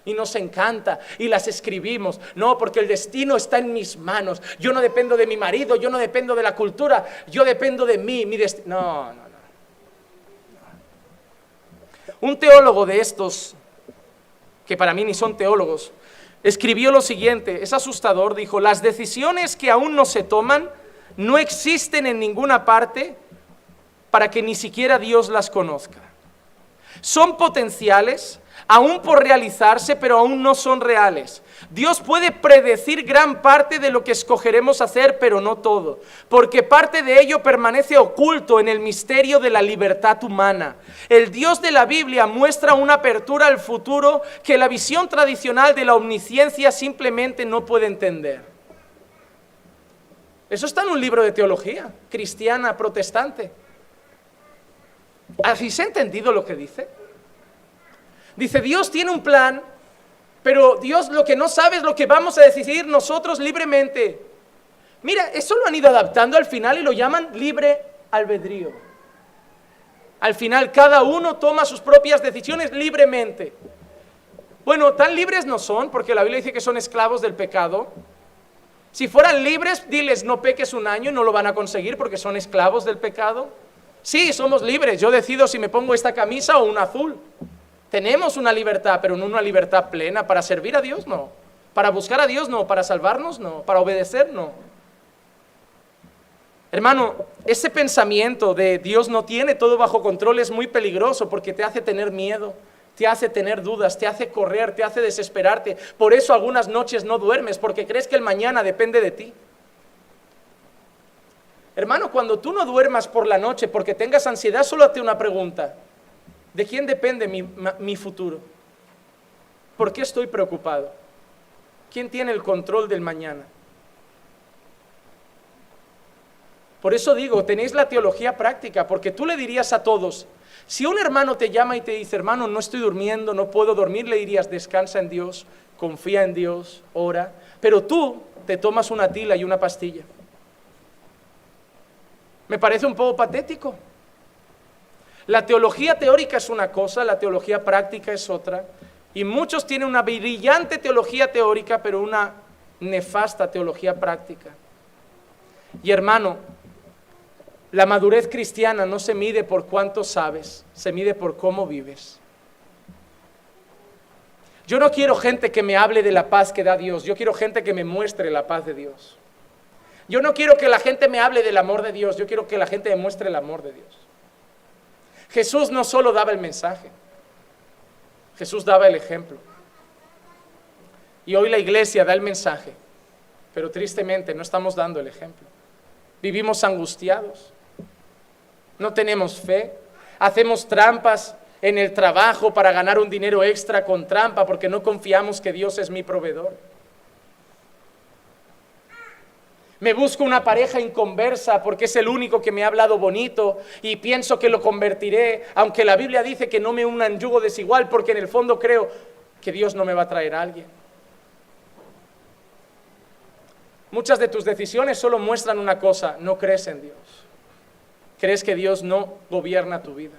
Y nos encanta y las escribimos. No, porque el destino está en mis manos. Yo no dependo de mi marido, yo no dependo de la cultura, yo dependo de mí, mi destino. No. Un teólogo de estos, que para mí ni son teólogos, escribió lo siguiente, es asustador, dijo: las decisiones que aún no se toman no existen en ninguna parte para que ni siquiera Dios las conozca. Son potenciales, aún por realizarse, pero aún no son reales. Dios puede predecir gran parte de lo que escogeremos hacer, pero no todo, porque parte de ello permanece oculto en el misterio de la libertad humana. El Dios de la Biblia muestra una apertura al futuro que la visión tradicional de la omnisciencia simplemente no puede entender. Eso está en un libro de teología cristiana protestante. ¿Así se ha entendido lo que dice? Dice, Dios tiene un plan, pero Dios lo que no sabe es lo que vamos a decidir nosotros libremente. Mira, eso lo han ido adaptando al final y lo llaman libre albedrío. Al final cada uno toma sus propias decisiones libremente. Bueno, tan libres no son, porque la Biblia dice que son esclavos del pecado. Si fueran libres, diles no peques un año y no lo van a conseguir porque son esclavos del pecado. Sí, somos libres, yo decido si me pongo esta camisa o una azul. Tenemos una libertad, pero no una libertad plena. Para servir a Dios, no. Para buscar a Dios, no. Para salvarnos, no. Para obedecer, no. Hermano, ese pensamiento de Dios no tiene todo bajo control es muy peligroso porque te hace tener miedo, te hace tener dudas, te hace correr, te hace desesperarte. Por eso algunas noches no duermes, porque crees que el mañana depende de ti. Hermano, cuando tú no duermas por la noche porque tengas ansiedad, solo hazte una pregunta. ¿De quién depende mi futuro? ¿Por qué estoy preocupado? ¿Quién tiene el control del mañana? Por eso digo, tenéis la teología práctica, porque tú le dirías a todos, si un hermano te llama y te dice, hermano, no estoy durmiendo, no puedo dormir, le dirías, descansa en Dios, confía en Dios, ora, pero tú te tomas una tila y una pastilla. Me parece un poco patético. La teología teórica es una cosa, la teología práctica es otra, y muchos tienen una brillante teología teórica, pero una nefasta teología práctica. Y hermano, La madurez cristiana no se mide por cuánto sabes, se mide por cómo vives. Yo no quiero gente que me hable de la paz que da Dios, yo quiero gente que me muestre la paz de Dios. Yo no quiero que la gente me hable del amor de Dios, yo quiero que la gente me muestre el amor de Dios. Jesús no solo daba el mensaje, Jesús daba el ejemplo. Y hoy la iglesia da el mensaje, pero tristemente no estamos dando el ejemplo. Vivimos angustiados, no tenemos fe, hacemos trampas en el trabajo para ganar un dinero extra con trampa porque no confiamos que Dios es mi proveedor. Me busco una pareja inconversa porque es el único que me ha hablado bonito y pienso que lo convertiré, aunque la Biblia dice que no me una en yugo desigual, porque en el fondo creo que Dios no me va a traer a alguien. Muchas de tus decisiones solo muestran una cosa: no crees en Dios. Crees que Dios no gobierna tu vida.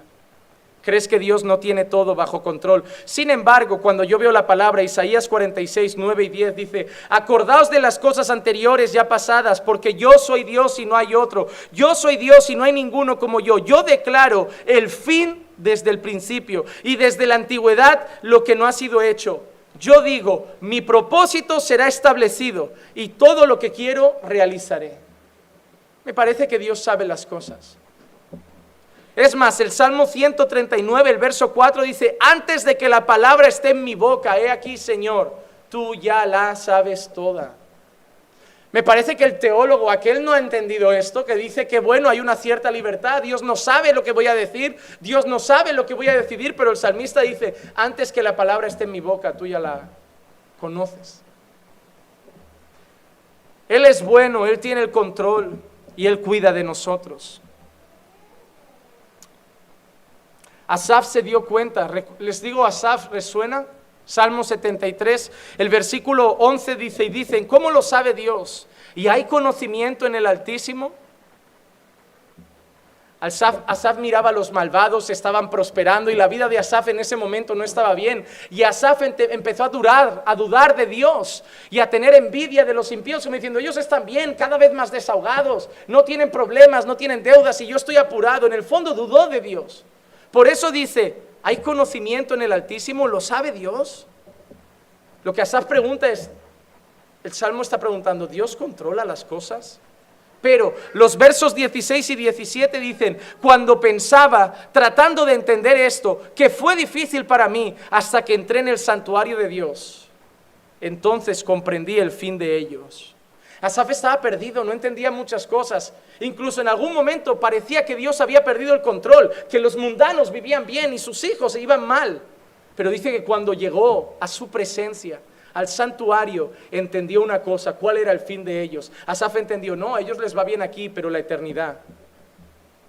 Crees que Dios no tiene todo bajo control. Sin embargo, cuando yo veo la palabra, Isaías 46, 9 y 10 dice: acordaos de las cosas anteriores ya pasadas, porque yo soy Dios y no hay otro. Yo soy Dios y no hay ninguno como yo. Yo declaro el fin desde el principio y desde la antigüedad lo que no ha sido hecho. Yo digo, mi propósito será establecido y todo lo que quiero realizaré. Me parece que Dios sabe las cosas. Es más, el Salmo 139, el verso 4 dice: antes de que la palabra esté en mi boca, he aquí, Señor, tú ya la sabes toda. Me parece que el teólogo aquel no ha entendido esto, que dice que bueno, hay una cierta libertad, Dios no sabe lo que voy a decir, Dios no sabe lo que voy a decidir, pero el salmista dice: antes que la palabra esté en mi boca, tú ya la conoces. Él es bueno, Él tiene el control y Él cuida de nosotros. Asaf se dio cuenta, les digo, Asaf, ¿resuena? Salmo 73, el versículo 11 dice, y dicen: ¿cómo lo sabe Dios? ¿Y hay conocimiento en el Altísimo? Asaf miraba a los malvados, estaban prosperando, y la vida de Asaf en ese momento no estaba bien. Y Asaf empezó a dudar de Dios y a tener envidia de los impíos, como diciendo: ellos están bien, cada vez más desahogados, no tienen problemas, no tienen deudas, y yo estoy apurado. En el fondo dudó de Dios. Por eso dice: ¿hay conocimiento en el Altísimo? ¿Lo sabe Dios? Lo que Asaf pregunta es, el Salmo está preguntando: ¿Dios controla las cosas? Pero los versos 16 y 17 dicen: cuando pensaba, tratando de entender esto, que fue difícil para mí hasta que entré en el santuario de Dios, entonces comprendí el fin de ellos. Asaf estaba perdido, no entendía muchas cosas. Incluso en algún momento parecía que Dios había perdido el control, que los mundanos vivían bien y sus hijos se iban mal. Pero dice que cuando llegó a su presencia, al santuario, entendió una cosa: ¿cuál era el fin de ellos? Asaf entendió: no, a ellos les va bien aquí, pero la eternidad,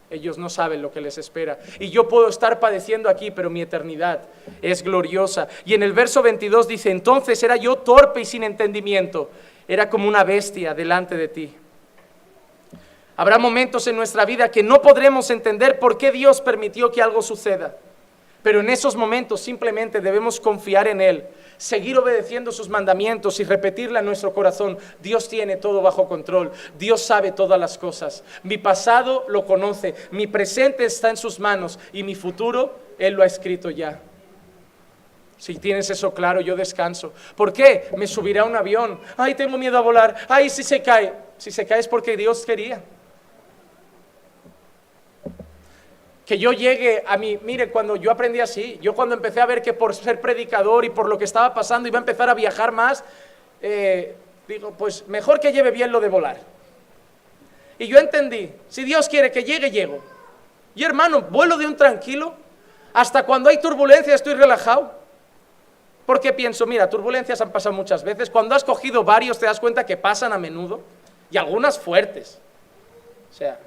ellos no saben lo que les espera. Y yo puedo estar padeciendo aquí, pero mi eternidad es gloriosa. Y en el verso 22 dice: entonces era yo torpe y sin entendimiento, era como una bestia delante de ti. Habrá momentos en nuestra vida que no podremos entender por qué Dios permitió que algo suceda. Pero en esos momentos simplemente debemos confiar en Él, seguir obedeciendo sus mandamientos y repetirle a nuestro corazón: Dios tiene todo bajo control, Dios sabe todas las cosas. Mi pasado lo conoce, mi presente está en sus manos y mi futuro Él lo ha escrito ya. Si tienes eso claro, yo descanso. ¿Por qué? Me subiré a un avión. Ay, tengo miedo a volar. Ay, si se cae. Si se cae es porque Dios quería. Que yo llegue a mí, mire, cuando yo aprendí así, yo cuando empecé a ver que por ser predicador y por lo que estaba pasando iba a empezar a viajar más, digo, pues mejor que lleve bien lo de volar. Y yo entendí, si Dios quiere que llegue, llego. Y hermano, vuelo de un tranquilo, hasta cuando hay turbulencia estoy relajado. Porque pienso, mira, turbulencias han pasado muchas veces, cuando has cogido varios te das cuenta que pasan a menudo, y algunas fuertes. O sea,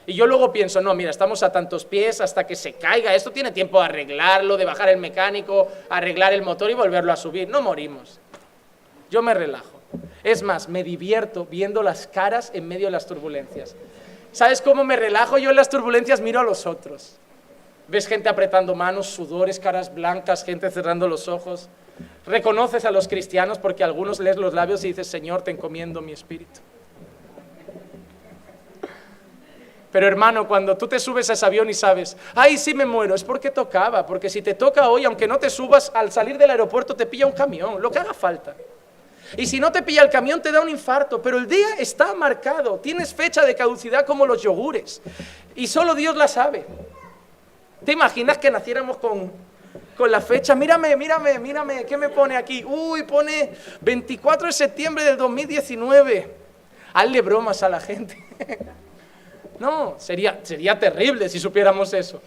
y yo luego pienso, no, mira, estamos a tantos pies hasta que se caiga, esto tiene tiempo de arreglarlo, de bajar el mecánico, arreglar el motor y volverlo a subir, no morimos. Yo me relajo. Es más, me divierto viendo las caras en medio de las turbulencias. ¿Sabes cómo me relajo yo en las turbulencias? Miro a los otros. Ves gente apretando manos, sudores, caras blancas, gente cerrando los ojos. Reconoces a los cristianos porque a algunos lees los labios y dices: Señor, te encomiendo mi espíritu. Pero hermano, cuando tú te subes a ese avión y sabes, ay, sí me muero, es porque tocaba, porque si te toca hoy, aunque no te subas, al salir del aeropuerto te pilla un camión, lo que haga falta. Y si no te pilla el camión te da un infarto, pero el día está marcado, tienes fecha de caducidad como los yogures, y solo Dios la sabe. ¿Te imaginas que naciéramos con la fecha? Mírame, ¿qué me pone aquí? Uy, pone 24 de septiembre del 2019. Hazle bromas a la gente. No, sería terrible si supiéramos eso.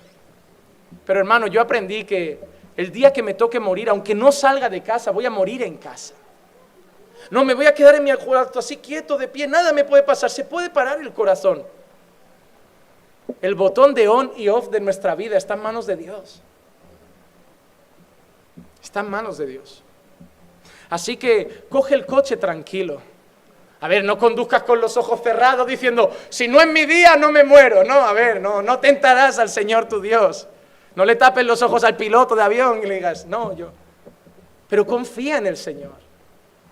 Pero hermano, yo aprendí que el día que me toque morir, aunque no salga de casa, voy a morir en casa. No me voy a quedar en mi cuarto así quieto, de pie, nada me puede pasar, se puede parar el corazón. El botón de on y off de nuestra vida está en manos de Dios. Está en manos de Dios. Así que coge el coche tranquilo. A ver, no conduzcas con los ojos cerrados diciendo, si no es mi día no me muero. No, a ver, no tentarás al Señor tu Dios. No le tapes los ojos al piloto de avión y le digas, no, yo. Pero confía en el Señor.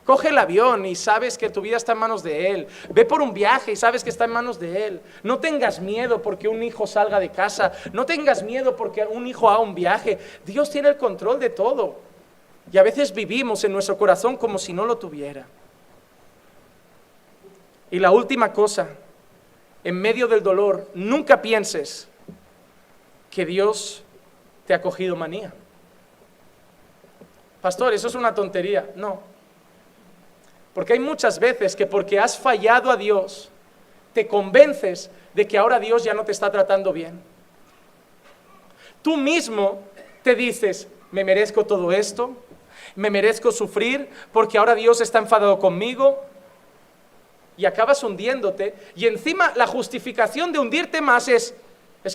Coge el avión y sabes que tu vida está en manos de Él. Ve por un viaje y sabes que está en manos de Él. No tengas miedo porque un hijo salga de casa. No tengas miedo porque un hijo haga un viaje. Dios tiene el control de todo. Y a veces vivimos en nuestro corazón como si no lo tuviera. Y la última cosa, en medio del dolor, nunca pienses que Dios te ha cogido manía. Pastor, eso es una tontería. No. Porque hay muchas veces que porque has fallado a Dios, te convences de que ahora Dios ya no te está tratando bien. Tú mismo te dices, me merezco todo esto, me merezco sufrir porque ahora Dios está enfadado conmigo, y acabas hundiéndote, y encima la justificación de hundirte más es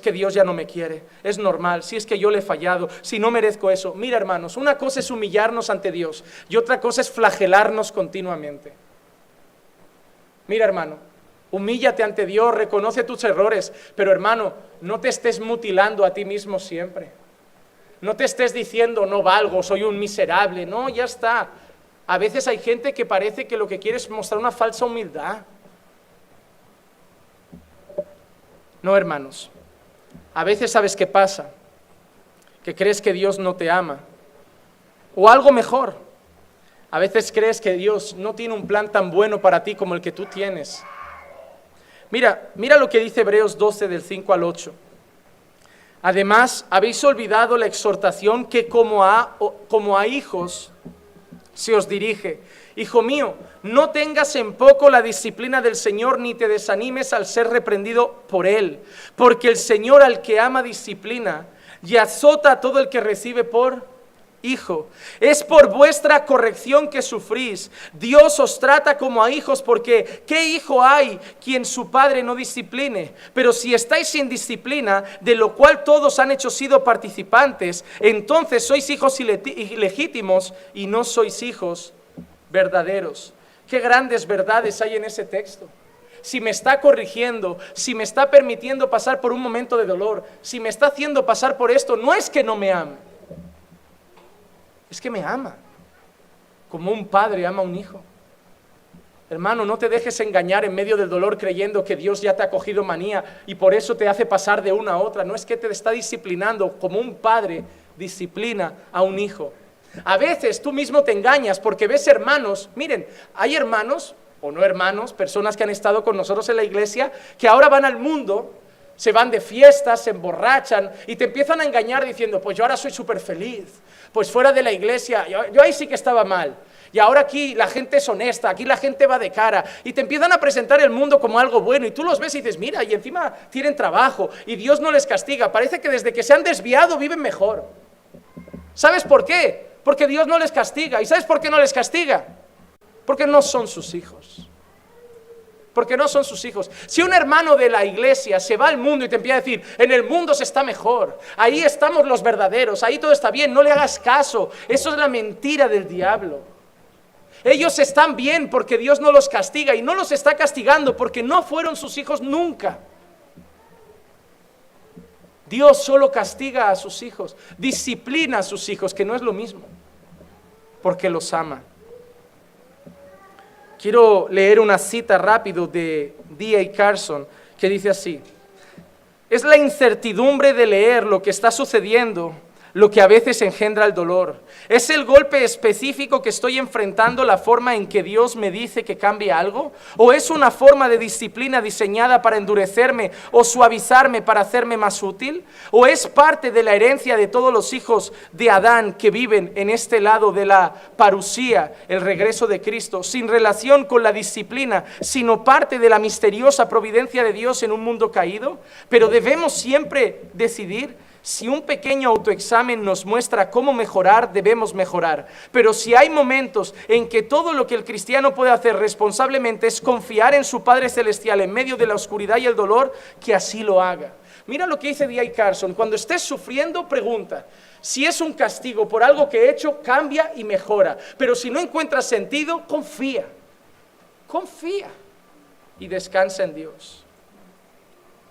que Dios ya no me quiere, es normal, si es que yo le he fallado, si no merezco eso. Mira hermanos, una cosa es humillarnos ante Dios y otra cosa es flagelarnos continuamente. Mira hermano, humíllate ante Dios, reconoce tus errores, pero hermano, no te estés mutilando a ti mismo siempre. No te estés diciendo no valgo, soy un miserable, no, ya está. A veces hay gente que parece que lo que quiere es mostrar una falsa humildad. No hermanos. A veces, ¿sabes qué pasa? Que crees que Dios no te ama. O algo mejor. A veces crees que Dios no tiene un plan tan bueno para ti como el que tú tienes. Mira lo que dice Hebreos 12 del 5 al 8. Además, habéis olvidado la exhortación que como a hijos se os dirige. Hijo mío, no tengas en poco la disciplina del Señor, ni te desanimes al ser reprendido por Él, porque el Señor al que ama disciplina y azota a todo el que recibe por hijo. Es por vuestra corrección que sufrís. Dios os trata como a hijos, porque ¿qué hijo hay quien su padre no discipline? Pero si estáis sin disciplina, de lo cual todos han hecho sido participantes, entonces sois hijos ilegítimos y no sois hijos verdaderos. Qué grandes verdades hay en ese texto. Si me está corrigiendo, si me está permitiendo pasar por un momento de dolor, si me está haciendo pasar por esto, no es que no me ame, es que me ama, como un padre ama a un hijo. Hermano, no te dejes engañar en medio del dolor creyendo que Dios ya te ha cogido manía y por eso te hace pasar de una a otra. No es que te está disciplinando como un padre disciplina a un hijo. A veces tú mismo te engañas porque ves hermanos, miren, hay hermanos o no hermanos, personas que han estado con nosotros en la iglesia, que ahora van al mundo, se van de fiestas, se emborrachan y te empiezan a engañar diciendo, pues yo ahora soy súper feliz, pues fuera de la iglesia, yo ahí sí que estaba mal, y ahora aquí la gente es honesta, aquí la gente va de cara, y te empiezan a presentar el mundo como algo bueno, y tú los ves y dices, mira, y encima tienen trabajo, y Dios no les castiga, parece que desde que se han desviado viven mejor. ¿Sabes por qué? Porque Dios no les castiga, ¿y sabes por qué no les castiga? Porque no son sus hijos. Porque no son sus hijos. Si un hermano de la iglesia se va al mundo y te empieza a decir, en el mundo se está mejor, ahí estamos los verdaderos, ahí todo está bien, no le hagas caso. Eso es la mentira del diablo. Ellos están bien porque Dios no los castiga y no los está castigando porque no fueron sus hijos nunca. Dios solo castiga a sus hijos, disciplina a sus hijos, que no es lo mismo, porque los ama. Quiero leer una cita rápido de D.A. Carson que dice así: Es la incertidumbre de leer lo que está sucediendo, lo que a veces engendra el dolor. ¿Es el golpe específico que estoy enfrentando la forma en que Dios me dice que cambie algo? ¿O es una forma de disciplina diseñada para endurecerme o suavizarme para hacerme más útil? ¿O es parte de la herencia de todos los hijos de Adán que viven en este lado de la parusía, el regreso de Cristo, sin relación con la disciplina, sino parte de la misteriosa providencia de Dios en un mundo caído? Pero debemos siempre decidir. Si un pequeño autoexamen nos muestra cómo mejorar, debemos mejorar. Pero si hay momentos en que todo lo que el cristiano puede hacer responsablemente es confiar en su Padre Celestial en medio de la oscuridad y el dolor, que así lo haga. Mira lo que dice D.A. Carson: cuando estés sufriendo, pregunta. Si es un castigo por algo que he hecho, cambia y mejora. Pero si no encuentras sentido, confía. Confía y descansa en Dios.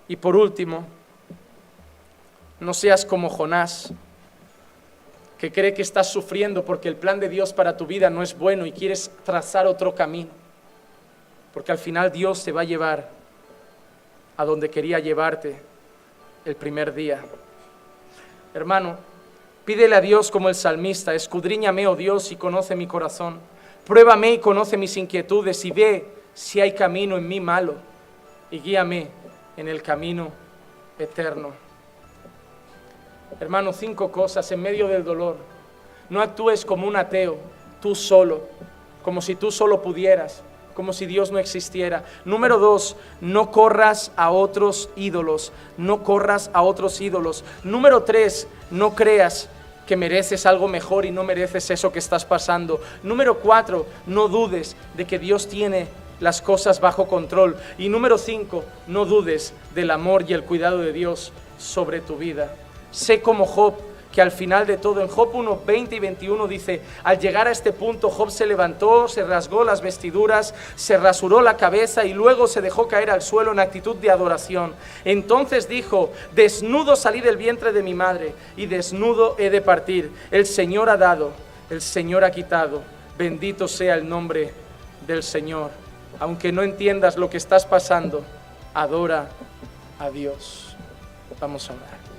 Y por último, no seas como Jonás, que cree que estás sufriendo porque el plan de Dios para tu vida no es bueno y quieres trazar otro camino. Porque al final Dios te va a llevar a donde quería llevarte el primer día. Hermano, pídele a Dios como el salmista: escudriñame, oh Dios, y conoce mi corazón. Pruébame y conoce mis inquietudes y ve si hay camino en mí malo y guíame en el camino eterno. Hermano, 5 cosas en medio del dolor. No actúes como un ateo, tú solo, como si tú solo pudieras, como si Dios no existiera. Número 2, no corras a otros ídolos, no corras a otros ídolos. Número 3, no creas que mereces algo mejor y no mereces eso que estás pasando. Número 4, no dudes de que Dios tiene las cosas bajo control. Y número 5, no dudes del amor y el cuidado de Dios sobre tu vida. Sé como Job, que al final de todo, en Job 1, 20 y 21 dice: al llegar a este punto, Job se levantó, se rasgó las vestiduras, se rasuró la cabeza y luego se dejó caer al suelo en actitud de adoración. Entonces dijo: desnudo salí del vientre de mi madre y desnudo he de partir. El Señor ha dado, el Señor ha quitado. Bendito sea el nombre del Señor. Aunque no entiendas lo que estás pasando, adora a Dios. Vamos a orar.